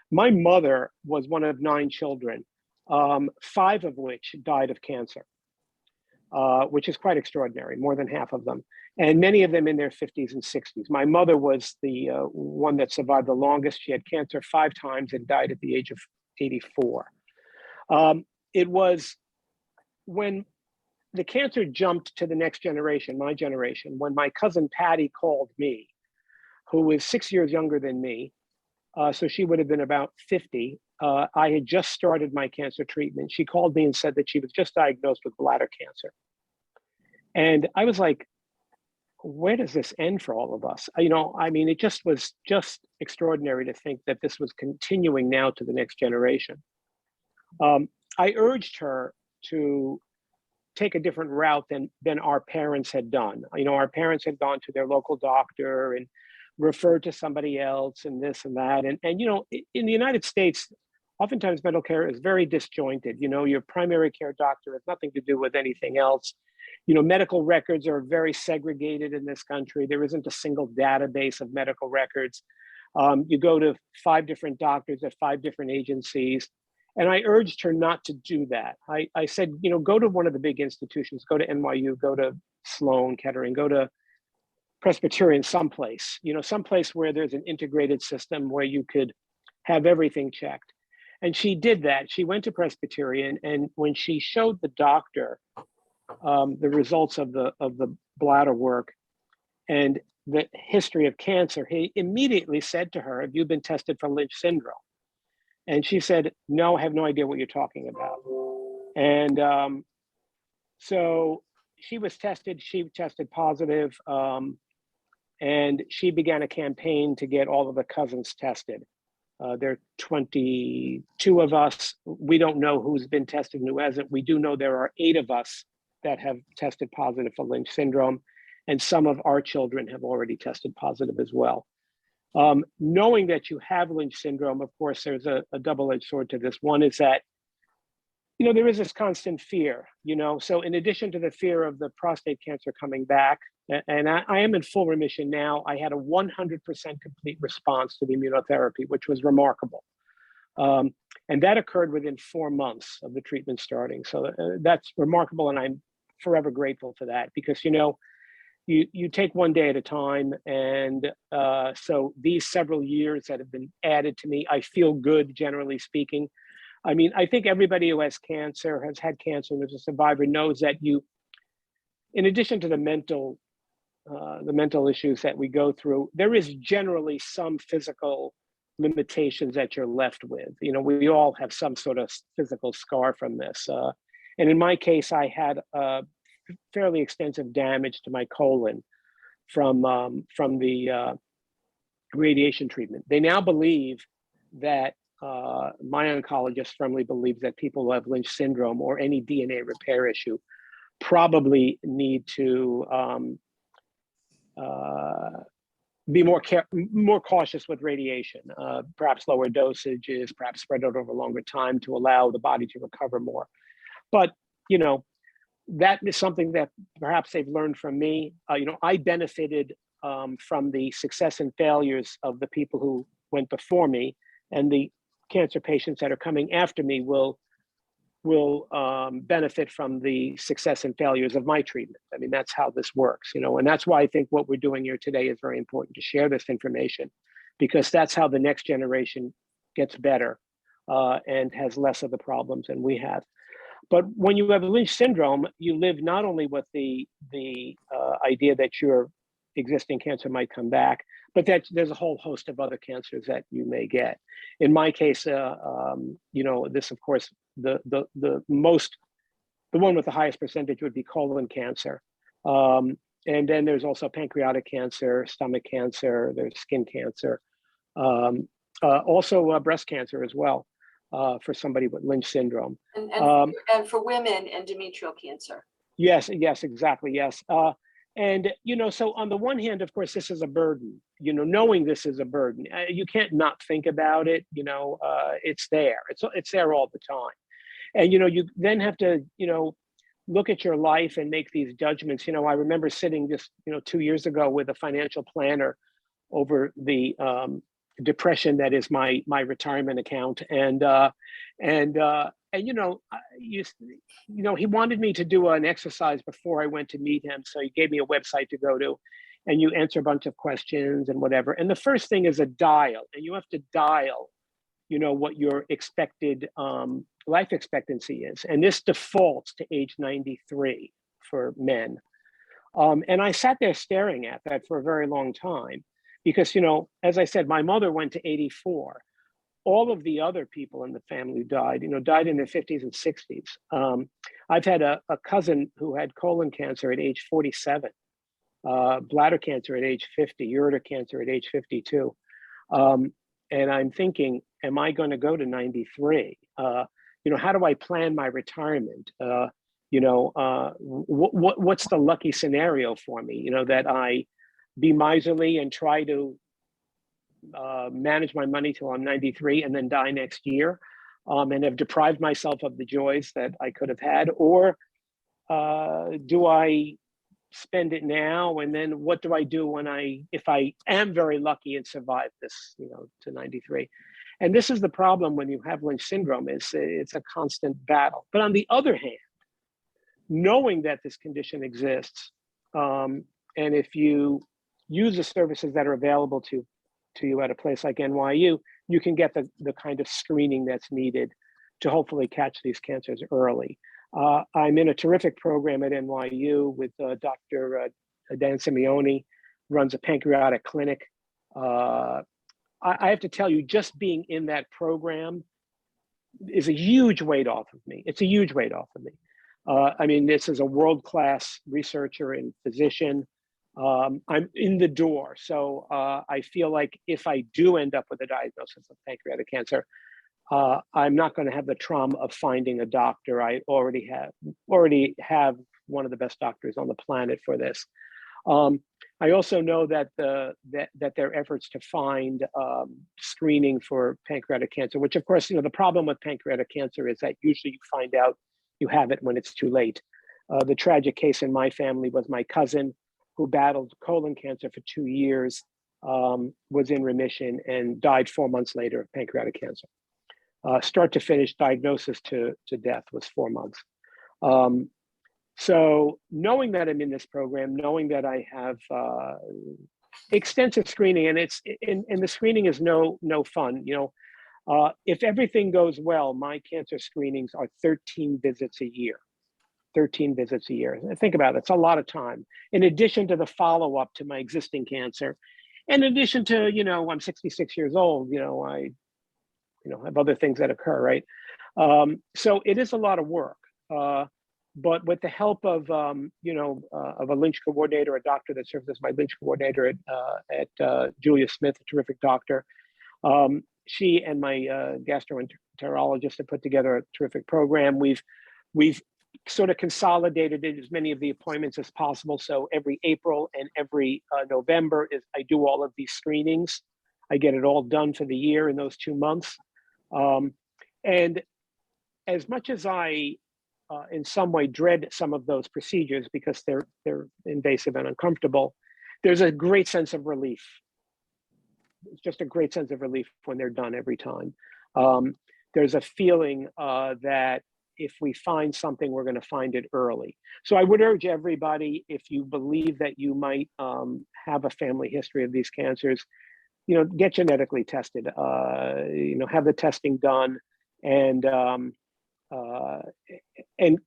My mother was one of 9 children, 5 of which died of cancer, which is quite extraordinary, more than half of them, and many of them in their 50s and 60s. My mother was the one that survived the longest. She had cancer 5 times and died at the age of 84. It was when the cancer jumped to the next generation, my generation, when my cousin Patty called me, who is 6 years younger than me, so she would have been about 50. I had just started my cancer treatment. She called me and said that she was just diagnosed with bladder cancer. And I was like, where does this end for all of us? You know, I mean, it just was just extraordinary to think that this was continuing now to the next generation. I urged her to take a different route than our parents had done. You know, our parents had gone to their local doctor and referred to somebody else and this and that. And you know, in the United States, oftentimes medical care is very disjointed. You know, your primary care doctor has nothing to do with anything else. You know, medical records are very segregated in this country. There isn't a single database of medical records. You go to 5 different doctors at 5 different agencies. And I urged her not to do that. I said, you know, go to one of the big institutions, go to NYU, go to Sloan Kettering, go to Presbyterian, someplace, you know, someplace where there's an integrated system where you could have everything checked. And she did that. She went to Presbyterian, and when she showed the doctor the results of the bladder work and the history of cancer, he immediately said to her, have you been tested for Lynch syndrome? And she said, no, I have no idea what you're talking about. And so she was tested, she tested positive, and she began a campaign to get all of the cousins tested. There are 22 of us. We don't know who's been tested and who hasn't. We do know there are 8 of us that have tested positive for Lynch syndrome, and some of our children have already tested positive as well. Knowing that you have Lynch syndrome, of course, there's a double-edged sword to this. One is that, you know, there is this constant fear, you know, so in addition to the fear of the prostate cancer coming back, and I am in full remission now, I had a 100% complete response to the immunotherapy, which was remarkable. And that occurred within 4 months of the treatment starting. So that's remarkable, and I'm forever grateful for that, because, you know, you take one day at a time. And so these several years that have been added to me, I feel good, generally speaking. I mean, I think everybody who has cancer, has had cancer, and is a survivor, knows that you, in addition to the mental issues that we go through, there is generally some physical limitations that you're left with. You know, we all have some sort of physical scar from this. And in my case, I had fairly extensive damage to my colon from the radiation treatment. They now believe that my oncologist firmly believes that people who have Lynch syndrome or any DNA repair issue probably need to be more cautious with radiation, perhaps lower dosages, perhaps spread out over a longer time to allow the body to recover more. But, you know, that is something that perhaps they've learned from me. You know, I benefited from the success and failures of the people who went before me, and the cancer patients that are coming after me will benefit from the success and failures of my treatment. I mean, that's how this works, you know, and that's why I think what we're doing here today is very important, to share this information, because that's how the next generation gets better and has less of the problems than we have. But when you have Lynch syndrome, you live not only with the idea that your existing cancer might come back, but that there's a whole host of other cancers that you may get. In my case, this, of course, the one with the highest percentage would be colon cancer. And then there's also pancreatic cancer, stomach cancer, there's skin cancer, also breast cancer as well for somebody with Lynch syndrome. And for women, endometrial cancer. Yes, exactly, yes. And, so on the one hand, of course, this is a burden, knowing this is a burden. You can't not think about it, it's there. It's there all the time. And, you then have to, look at your life and make these judgments. I remember sitting just, 2 years ago with a financial planner over the depression that is my retirement account. And he wanted me to do an exercise before I went to meet him. So he gave me a website to go to, and you answer a bunch of questions and whatever. And the first thing is a dial, and you have to dial, what your expected life expectancy is. And this defaults to age 93 for men. And I sat there staring at that for a very long time because, as I said, my mother went to 84. All of the other people in the family died in their 50s and 60s. I've had a cousin who had colon cancer at age 47, bladder cancer at age 50, ureter cancer at age 52. And I'm thinking, am I going to go to 93? How do I plan my retirement? What's the lucky scenario for me? That I be miserly and try to manage my money till I'm 93 and then die next year, and have deprived myself of the joys that I could have had, or do I spend it now, and then what do I do if I am very lucky and survive this, to 93? And this is the problem when you have Lynch syndrome, is it's a constant battle. But on the other hand, knowing that this condition exists, and if you use the services that are available to you at a place like NYU, you can get the kind of screening that's needed to hopefully catch these cancers early. I'm in a terrific program at NYU with Dr. Dan Simeone, runs a pancreatic clinic. I have to tell you, just being in that program is a huge weight off of me. It's a huge weight off of me. This is a world-class researcher and physician. I'm in the door. So I feel like if I do end up with a diagnosis of pancreatic cancer, I'm not going to have the trauma of finding a doctor. I already have one of the best doctors on the planet for this. I also know that that their efforts to find screening for pancreatic cancer, which of course, the problem with pancreatic cancer is that usually you find out you have it when it's too late. The tragic case in my family was my cousin who battled colon cancer for 2 years, was in remission and died 4 months later of pancreatic cancer. Start to finish diagnosis to death was 4 months. So knowing that I'm in this program, knowing that I have extensive screening, and the screening is no fun. If everything goes well, my cancer screenings are 13 visits a year. 13 visits a year. Think about it, it's a lot of time. In addition to the follow-up to my existing cancer, in addition to, I'm 66 years old, I have other things that occur, right? So it is a lot of work. But with the help of a Lynch coordinator, a doctor that serves as my Lynch coordinator at Julia Smith, a terrific doctor, she and my gastroenterologist have put together a terrific program. We've sort of consolidated as many of the appointments as possible. So every April and every November I do all of these screenings. I get it all done for the year in those 2 months. And as much as I in some way dread some of those procedures because they're invasive and uncomfortable, there's a great sense of relief. It's just a great sense of relief when they're done every time. There's a feeling that if we find something, we're going to find it early. So I would urge everybody, if you believe that you might have a family history of these cancers, get genetically tested, have the testing done, and and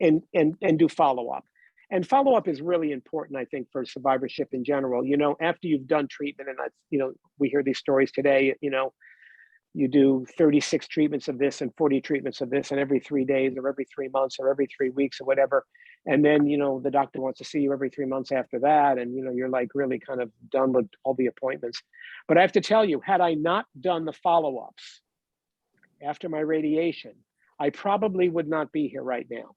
do follow-up. And follow-up is really important, I think, for survivorship in general. You know, after you've done treatment, and we hear these stories today, you do 36 treatments of this and 40 treatments of this, and every 3 days or every 3 months or every 3 weeks or whatever. And then, the doctor wants to see you every 3 months after that. And, you're like really kind of done with all the appointments. But I have to tell you, had I not done the follow-ups after my radiation, I probably would not be here right now,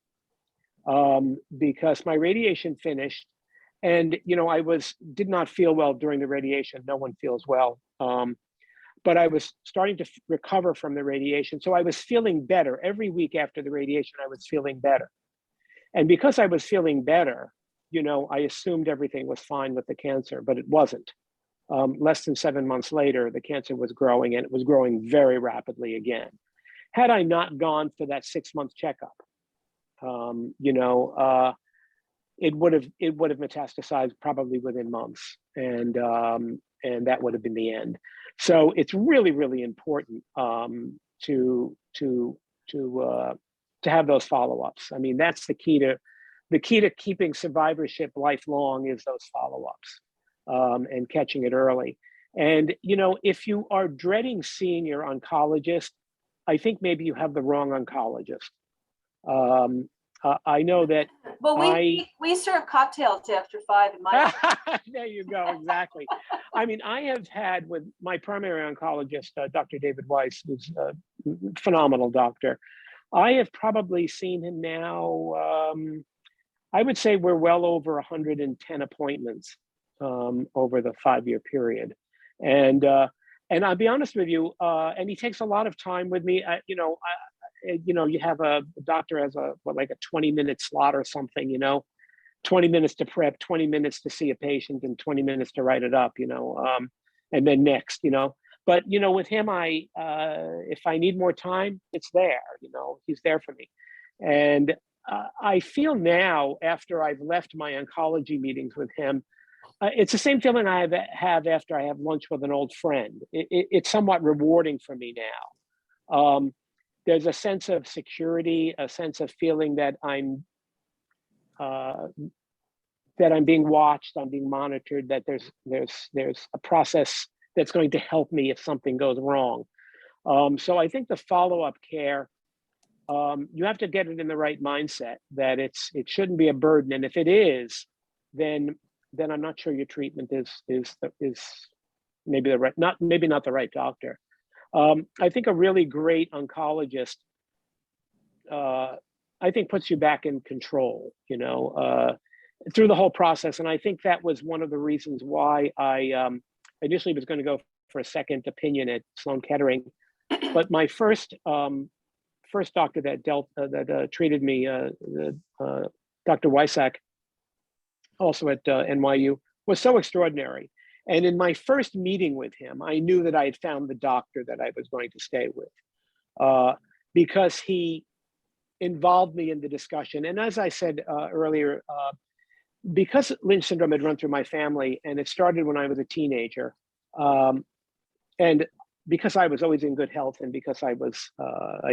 because my radiation finished, and I did not feel well during the radiation. No one feels well, but I was starting to recover from the radiation, so I was feeling better. Every week after the radiation, I was feeling better, and because I was feeling better, I assumed everything was fine with the cancer, but it wasn't. Less than 7 months later, the cancer was growing, and it was growing very rapidly again. Had I not gone for that 6-month checkup, it would have metastasized probably within months, and that would have been the end. So it's really, really important to have those follow-ups. I mean, that's the key to keeping survivorship lifelong is those follow-ups, and catching it early. And if you are dreading seeing your oncologist, I think maybe you have the wrong oncologist. I know that. Well, we serve cocktails after 5 in my. There you go, exactly. I mean, I have had with my primary oncologist, Dr. David Weiss, who's a phenomenal doctor. I have probably seen him now. I would say we're well over 110 appointments over the 5-year period, and I'll be honest with you, and he takes a lot of time with me. You have a doctor has like a 20-minute slot or something, 20 minutes to prep, 20 minutes to see a patient, and 20 minutes to write it up, and then next, But, with him, if I need more time, it's there, he's there for me. And I feel now, after I've left my oncology meetings with him, it's the same feeling I have after I have lunch with an old friend. It's somewhat rewarding for me now. There's a sense of security, a sense of feeling that I'm being watched, I'm being monitored, that there's a process that's going to help me if something goes wrong. So I think the follow-up care, you have to get it in the right mindset that it shouldn't be a burden, and if it is, then I'm not sure your treatment is maybe not the right doctor. I think a really great oncologist, I think, puts you back in control, through the whole process. And I think that was one of the reasons why I initially was going to go for a second opinion at Sloan Kettering. But my first doctor that treated me, Dr. Wysack, also at NYU, was so extraordinary. And in my first meeting with him, I knew that I had found the doctor that I was going to stay with, because he involved me in the discussion. And as I said earlier, because Lynch syndrome had run through my family, and it started when I was a teenager, and because I was always in good health, and because I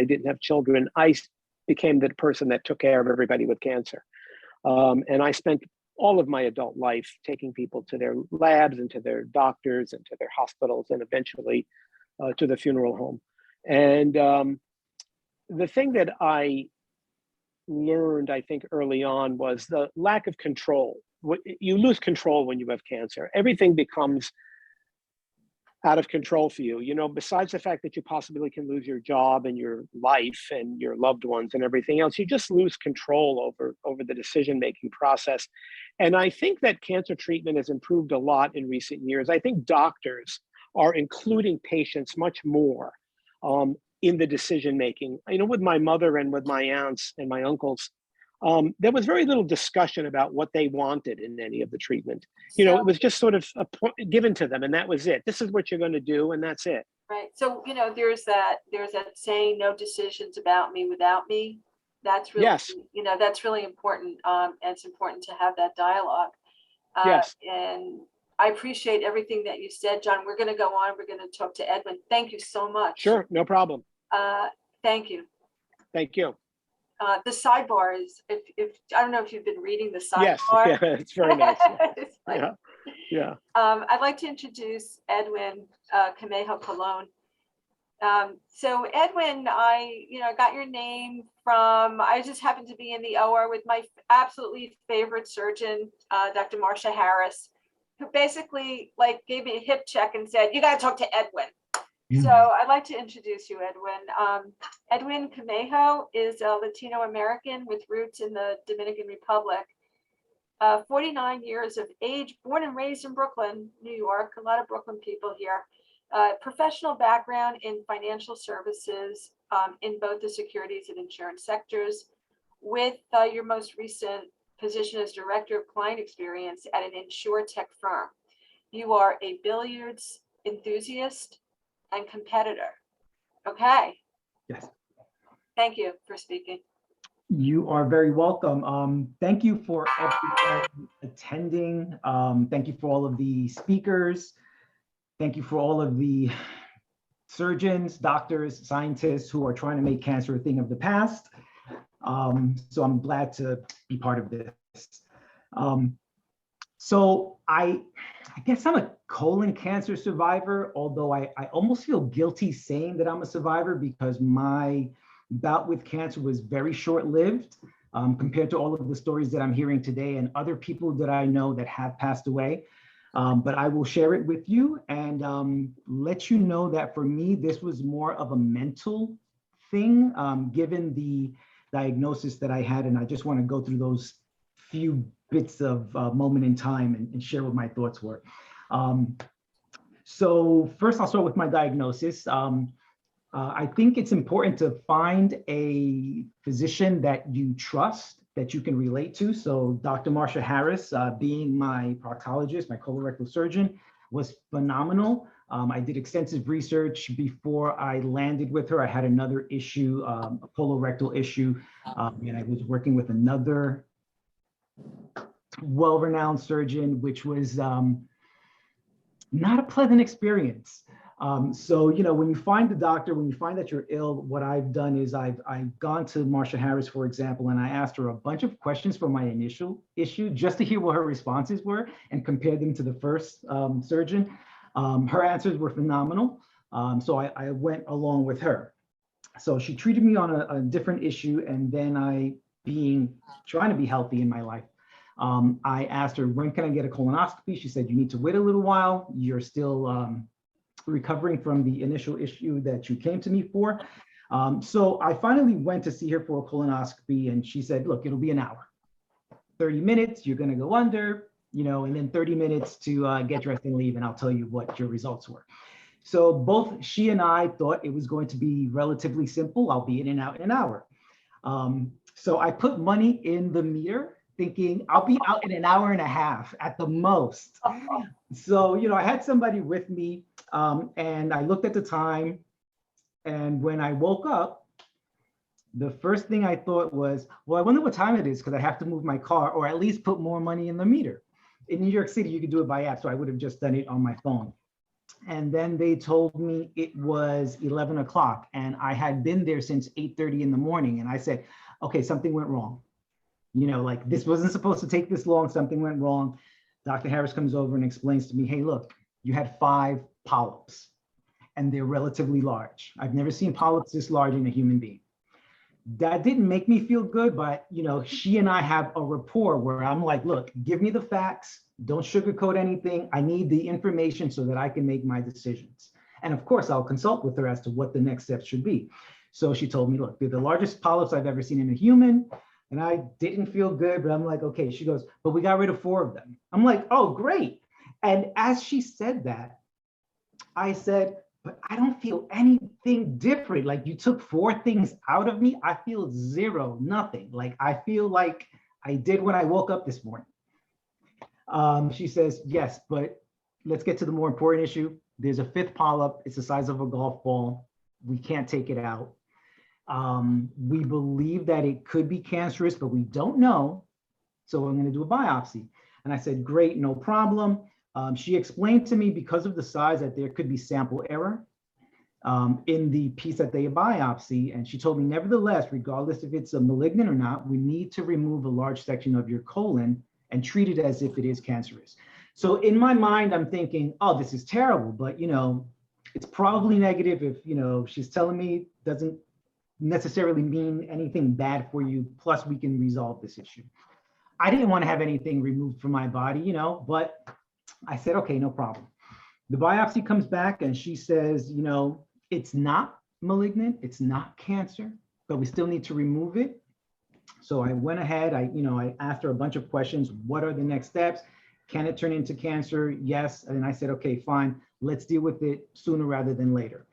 didn't have children, I became the person that took care of everybody with cancer. And I spent all of my adult life taking people to their labs and to their doctors and to their hospitals, and eventually to the funeral home. And the thing that I learned, I think, early on was the lack of control. You lose control when you have cancer. Everything becomes out of control for you. Besides the fact that you possibly can lose your job and your life and your loved ones and everything else, you just lose control over the decision-making process. And I think that cancer treatment has improved a lot in recent years. I think doctors are including patients much more in the decision-making. With my mother and with my aunts and my uncles, there was very little discussion about what they wanted in any of the treatment. It was just sort of given to them, and that was it. This is what you're going to do, and that's it. Right. So, there's that saying, no decisions about me without me. That's really, yes. That's really important. And it's important to have that dialogue. Yes. And I appreciate everything that you said, John. We're going to go on. We're going to talk to Edwin. Thank you so much. Sure. No problem. Thank you. Thank you. The sidebar is, if I don't know if you've been reading the sidebar. Yes, yeah, it's very nice. It's like, Yeah, yeah. I'd like to introduce Edwin Kamejo Colon. So Edwin, I got your name from, I just happened to be in the OR with my absolutely favorite surgeon, Dr. Marcia Harris, who basically like gave me a hip check and said, you got to talk to Edwin. So I'd like to introduce you, Edwin. Edwin Kamejo is a Latino American with roots in the Dominican Republic. 49 years of age, born and raised in Brooklyn, New York. A lot of Brooklyn people here. Professional background in financial services in both the securities and insurance sectors, with your most recent position as Director of Client Experience at an insurtech firm. You are a billiards enthusiast and competitor. Okay. Yes. Thank you for speaking. You are very welcome. Thank you for everyone attending. Thank you for all of the speakers. Thank you for all of the surgeons, doctors, scientists who are trying to make cancer a thing of the past. So I'm glad to be part of this. So I guess I'm a colon cancer survivor, although I almost feel guilty saying that I'm a survivor because my bout with cancer was very short-lived compared to all of the stories that I'm hearing today and other people that I know that have passed away. But I will share it with you and let you know that for me, this was more of a mental thing, given the diagnosis that I had. And I just want to go through those few bits of moment in time and share what my thoughts were. So first I'll start with my diagnosis. I think it's important to find a physician that you trust, that you can relate to. So Dr. Marcia Harris, being my proctologist, my colorectal surgeon, was phenomenal. I did extensive research before I landed with her. I had another issue, a colorectal issue, and I was working with another well-renowned surgeon, which was not a pleasant experience. So, when you find the doctor, when you find that you're ill, what I've done is I've gone to Marcia Harris, for example, and I asked her a bunch of questions for my initial issue just to hear what her responses were and compare them to the first surgeon. Her answers were phenomenal. So I went along with her. So she treated me on a different issue. And then trying to be healthy in my life, I asked her, when can I get a colonoscopy? She said, you need to wait a little while. You're still recovering from the initial issue that you came to me for. So I finally went to see her for a colonoscopy and she said, look, it'll be an hour, 30 minutes, you're gonna go under, and then 30 minutes to get dressed and leave and I'll tell you what your results were. So both she and I thought it was going to be relatively simple. I'll be in and out in an hour. So I put money in the meter thinking I'll be out in an hour and a half at the most. So, I had somebody with me and I looked at the time and when I woke up, the first thing I thought was, well, I wonder what time it is because I have to move my car or at least put more money in the meter. In New York City, you could do it by app, so I would have just done it on my phone. And then they told me it was 11 o'clock and I had been there since 8:30 in the morning. And I said, okay, something went wrong. Like this wasn't supposed to take this long, something went wrong. Dr. Harris comes over and explains to me, hey, look, you had 5 polyps and they're relatively large. I've never seen polyps this large in a human being. That didn't make me feel good, but she and I have a rapport where I'm like, look, give me the facts, don't sugarcoat anything. I need the information so that I can make my decisions. And of course, I'll consult with her as to what the next steps should be. So she told me, look, they're the largest polyps I've ever seen in a human. And I didn't feel good, but I'm like, okay. She goes, but we got rid of 4 of them. I'm like, oh, great. And as she said that, I said, but I don't feel anything different. Like you took 4 things out of me. I feel 0, nothing. Like I feel like I did when I woke up this morning. She says, yes, but let's get to the more important issue. There's a 5th polyp. It's the size of a golf ball. We can't take it out. We believe that it could be cancerous, but we don't know. So I'm going to do a biopsy. And I said, great, no problem. She explained to me because of the size that there could be sample error. in the piece that they biopsy. And she told me, nevertheless, regardless if it's a malignant or not, we need to remove a large section of your colon and treat it as if it is cancerous. So in my mind, I'm thinking, oh, this is terrible, but it's probably negative if, she's telling me doesn't necessarily mean anything bad for you. Plus we can resolve this issue. I didn't want to have anything removed from my body, but I said, okay, no problem. The biopsy comes back and she says, it's not malignant, it's not cancer, but we still need to remove it. So I went ahead, I asked her a bunch of questions. What are the next steps? Can it turn into cancer? Yes. And I said, okay, fine, let's deal with it sooner rather than later.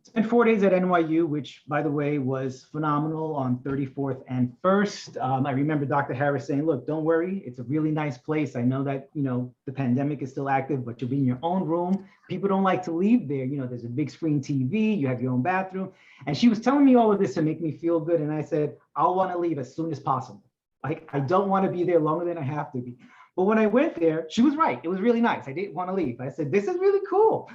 Spent 4 days at NYU, which, by the way, was phenomenal on 34th and 1st. I remember Dr. Harris saying, look, don't worry. It's a really nice place. I know that, the pandemic is still active, but you'll be in your own room. People don't like to leave there. There's a big screen TV. You have your own bathroom. And she was telling me all of this to make me feel good. And I said, I'll want to leave as soon as possible. Like, I don't want to be there longer than I have to be. But when I went there, she was right. It was really nice. I didn't want to leave. I said, this is really cool.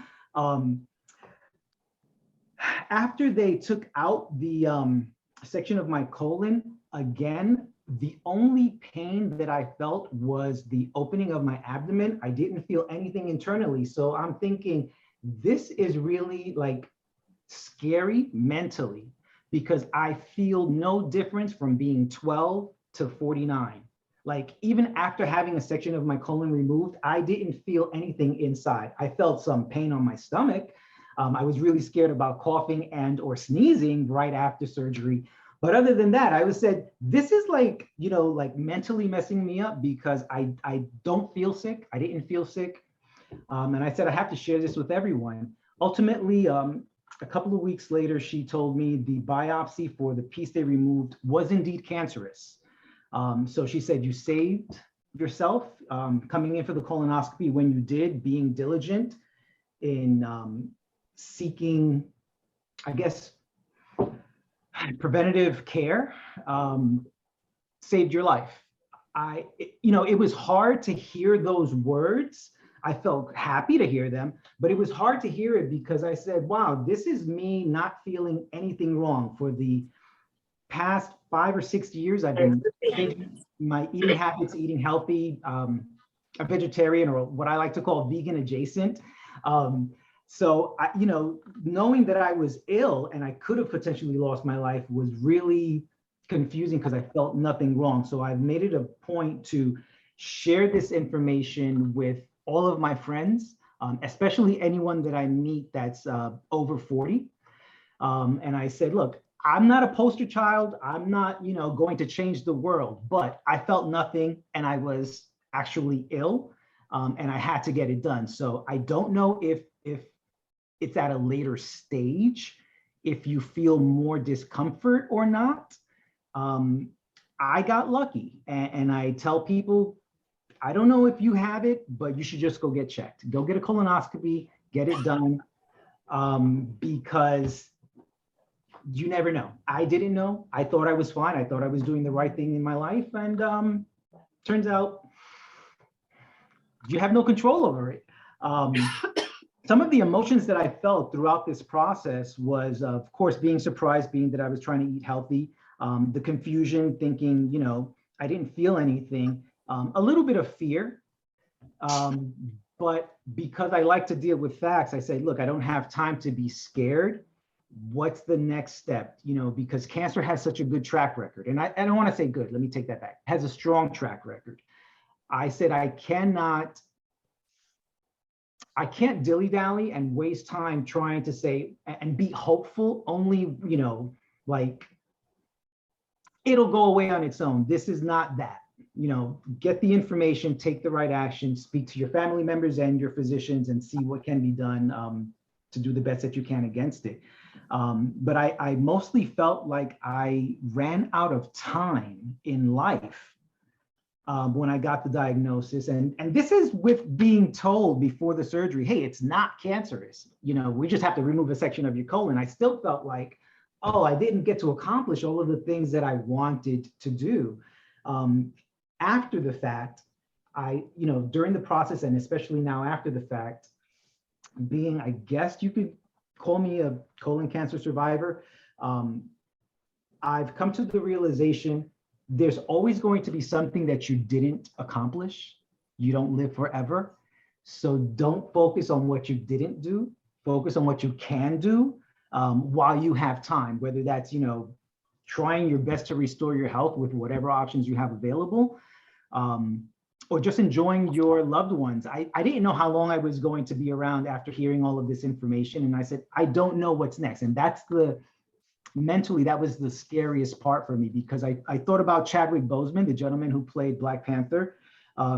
After they took out the section of my colon, again, the only pain that I felt was the opening of my abdomen. I didn't feel anything internally. So I'm thinking, this is really like scary mentally, because I feel no difference from being 12 to 49. Like, even after having a section of my colon removed, I didn't feel anything inside. I felt some pain on my stomach. I was really scared about coughing and or sneezing right after surgery. But other than that, I said, this is like, like mentally messing me up, because I don't feel sick. I didn't feel sick. And I said, I have to share this with everyone. Ultimately, a couple of weeks later, she told me the biopsy for the piece they removed was indeed cancerous. So she said, you saved yourself coming in for the colonoscopy when you did, being diligent in seeking, I guess, preventative care, saved your life. It was hard to hear those words. I felt happy to hear them, but it was hard to hear it because I said, wow, this is me not feeling anything wrong. For the past 5 or 6 years, I've been changing my eating habits, eating healthy, a vegetarian, or what I like to call vegan adjacent. So, knowing that I was ill and I could have potentially lost my life was really confusing because I felt nothing wrong. So I've made it a point to share this information with all of my friends, especially anyone that I meet that's over 40. And I said, look, I'm not a poster child. I'm not, going to change the world, but I felt nothing and I was actually ill, and I had to get it done. So I don't know if it's at a later stage, if you feel more discomfort or not. I got lucky, and I tell people, I don't know if you have it, but you should just go get checked. Go get a colonoscopy, get it done, because you never know. I didn't know. I thought I was fine. I thought I was doing the right thing in my life, and turns out you have no control over it. Some of the emotions that I felt throughout this process was, of course, being surprised, being that I was trying to eat healthy, the confusion, thinking, I didn't feel anything, a little bit of fear. But because I like to deal with facts, I say, look, I don't have time to be scared. What's the next step? Because cancer has such a good track record. And I don't want to say good, let me take that back. It has a strong track record. I said, I can't dilly-dally and waste time trying to say and be hopeful only, like it'll go away on its own. This is not that. Get the information, take the right action, speak to your family members and your physicians and see what can be done to do the best that you can against it. But I mostly felt like I ran out of time in life when I got the diagnosis. And this is with being told before the surgery, hey, it's not cancerous. We just have to remove a section of your colon. I still felt like, oh, I didn't get to accomplish all of the things that I wanted to do. After the fact, during the process, and especially now after the fact, being, I guess you could call me a colon cancer survivor. I've come to the realization there's always going to be something that you didn't accomplish. You don't live forever. So don't focus on what you didn't do. Focus on what you can do while you have time, whether that's, trying your best to restore your health with whatever options you have available, or just enjoying your loved ones. I didn't know how long I was going to be around after hearing all of this information. And I said, I don't know what's next. And that's mentally, that was the scariest part for me, because I thought about Chadwick Boseman, the gentleman who played Black Panther.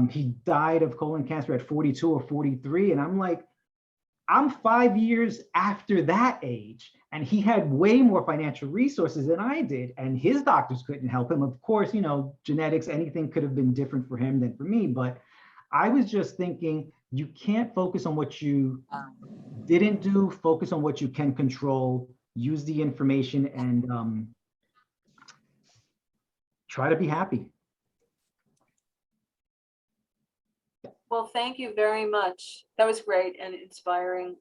He died of colon cancer at 42 or 43. And I'm like, I'm 5 years after that age, and he had way more financial resources than I did, and his doctors couldn't help him. Of course, genetics, anything could have been different for him than for me, but I was just thinking, you can't focus on what you didn't do, focus on what you can control, use the information, and try to be happy. Well, thank you very much. That was great and inspiring.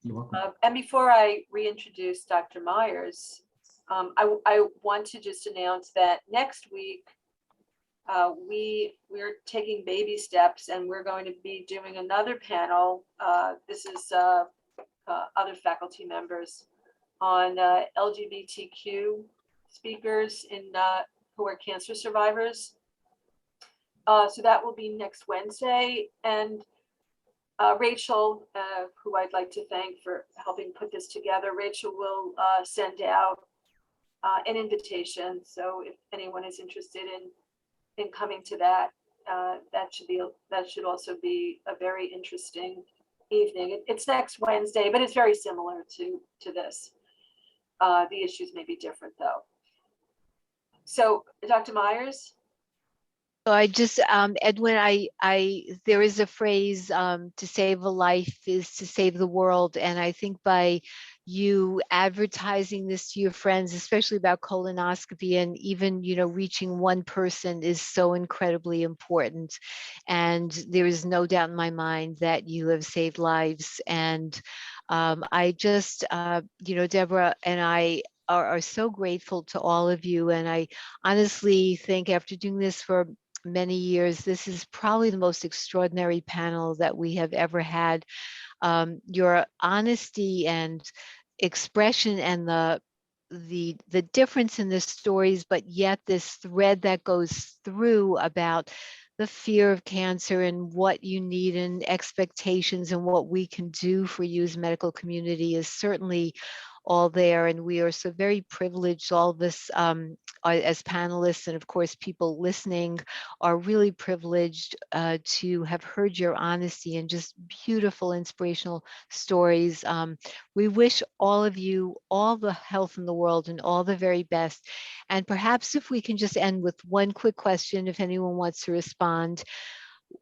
You're welcome. And before I reintroduce Dr. Meyers, I want to just announce that next week, we're taking baby steps, and we're going to be doing another panel. This is other faculty members on LGBTQ speakers who are cancer survivors. So that will be next Wednesday. And Rachel, who I'd like to thank for helping put this together, Rachel will send out an invitation. So if anyone is interested in coming to that, that should also be a very interesting evening. It's next Wednesday, but it's very similar to this. The issues may be different though. So Dr. Meyers. So I just, Edwin, there is a phrase, to save a life is to save the world. And I think by you advertising this to your friends, especially about colonoscopy, and even, reaching one person is so incredibly important. And there is no doubt in my mind that you have saved lives. And I just, Deborah and I are so grateful to all of you. And I honestly think after doing this for many years, this is probably the most extraordinary panel that we have ever had. Your honesty and expression and the difference in the stories, but yet this thread that goes through about the fear of cancer and what you need and expectations and what we can do for you as medical community is certainly all there. And we are so very privileged, all of us as panelists, and of course people listening are really privileged to have heard your honesty and just beautiful inspirational stories. We wish all of you all the health in the world and all the very best. And perhaps if we can just end with one quick question, if anyone wants to respond.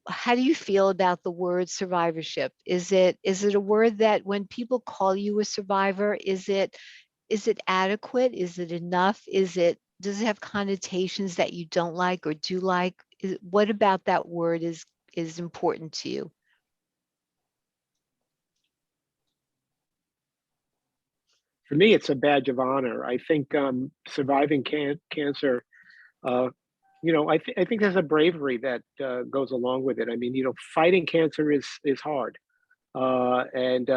How do you feel about the word survivorship? Is it a word that when people call you a survivor, is it adequate? Is it enough? Does it have connotations that you don't like or do like? What about that word is important to you? For me, it's a badge of honor. I think surviving cancer, I think there's a bravery that goes along with it. I mean, fighting cancer is hard. And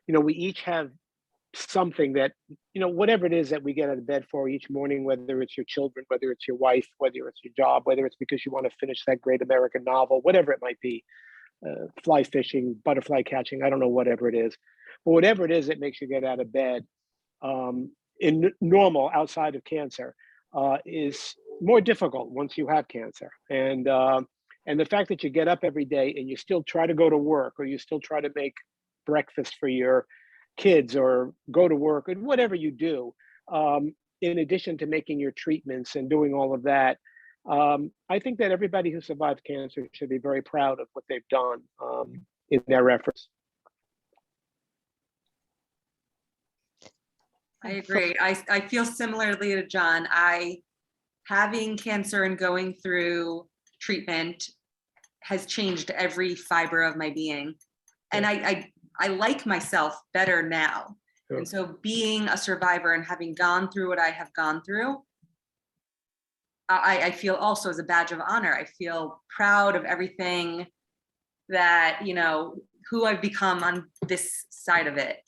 we each have something that, whatever it is that we get out of bed for each morning, whether it's your children, whether it's your wife, whether it's your job, whether it's because you want to finish that great American novel, whatever it might be, fly fishing, butterfly catching, I don't know, whatever it is. But whatever it is that makes you get out of bed in normal outside of cancer is more difficult once you have cancer. And the fact that you get up every day and you still try to go to work, or you still try to make breakfast for your kids or go to work, and whatever you do, in addition to making your treatments and doing all of that, I think that everybody who survived cancer should be very proud of what they've done in their efforts. I agree. I feel similarly to John. Having cancer and going through treatment has changed every fiber of my being. And I I like myself better now. Sure. And so being a survivor and having gone through what I have gone through, I feel also as a badge of honor. I feel proud of everything that, you know, who I've become on this side of it.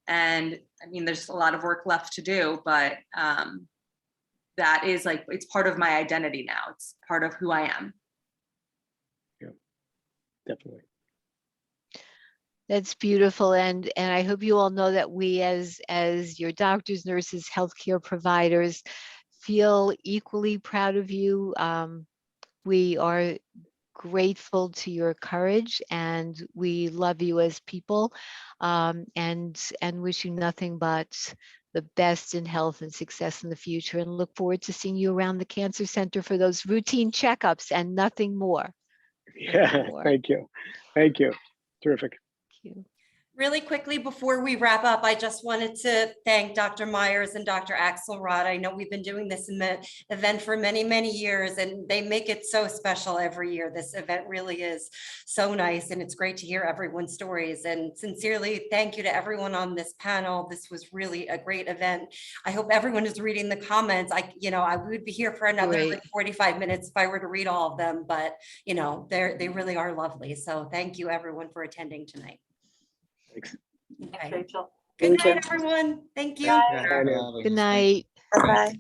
And I mean, there's a lot of work left to do, but that is like, it's part of my identity now. It's part of who I am. Yeah, definitely. That's beautiful. And I hope you all know that we as your doctors, nurses, healthcare providers feel equally proud of you. We are grateful to your courage, and we love you as people, and wish you nothing but the best in health and success in the future, and look forward to seeing you around the Cancer Center for those routine checkups and nothing more. Yeah, thank you. Thank you. Terrific. Thank you. Really quickly before we wrap up, I just wanted to thank Dr. Meyers and Dr. Axelrod. I know we've been doing this event for many, many years, and they make it so special every year. This event really is so nice, and it's great to hear everyone's stories. And sincerely, thank you to everyone on this panel. This was really a great event. I hope everyone is reading the comments. I would be here for another like 45 minutes if I were to read all of them, but you know, they really are lovely. So thank you everyone for attending tonight. Thanks. Okay. Rachel. Good night, everyone. Thank you. Good night. Bye-bye.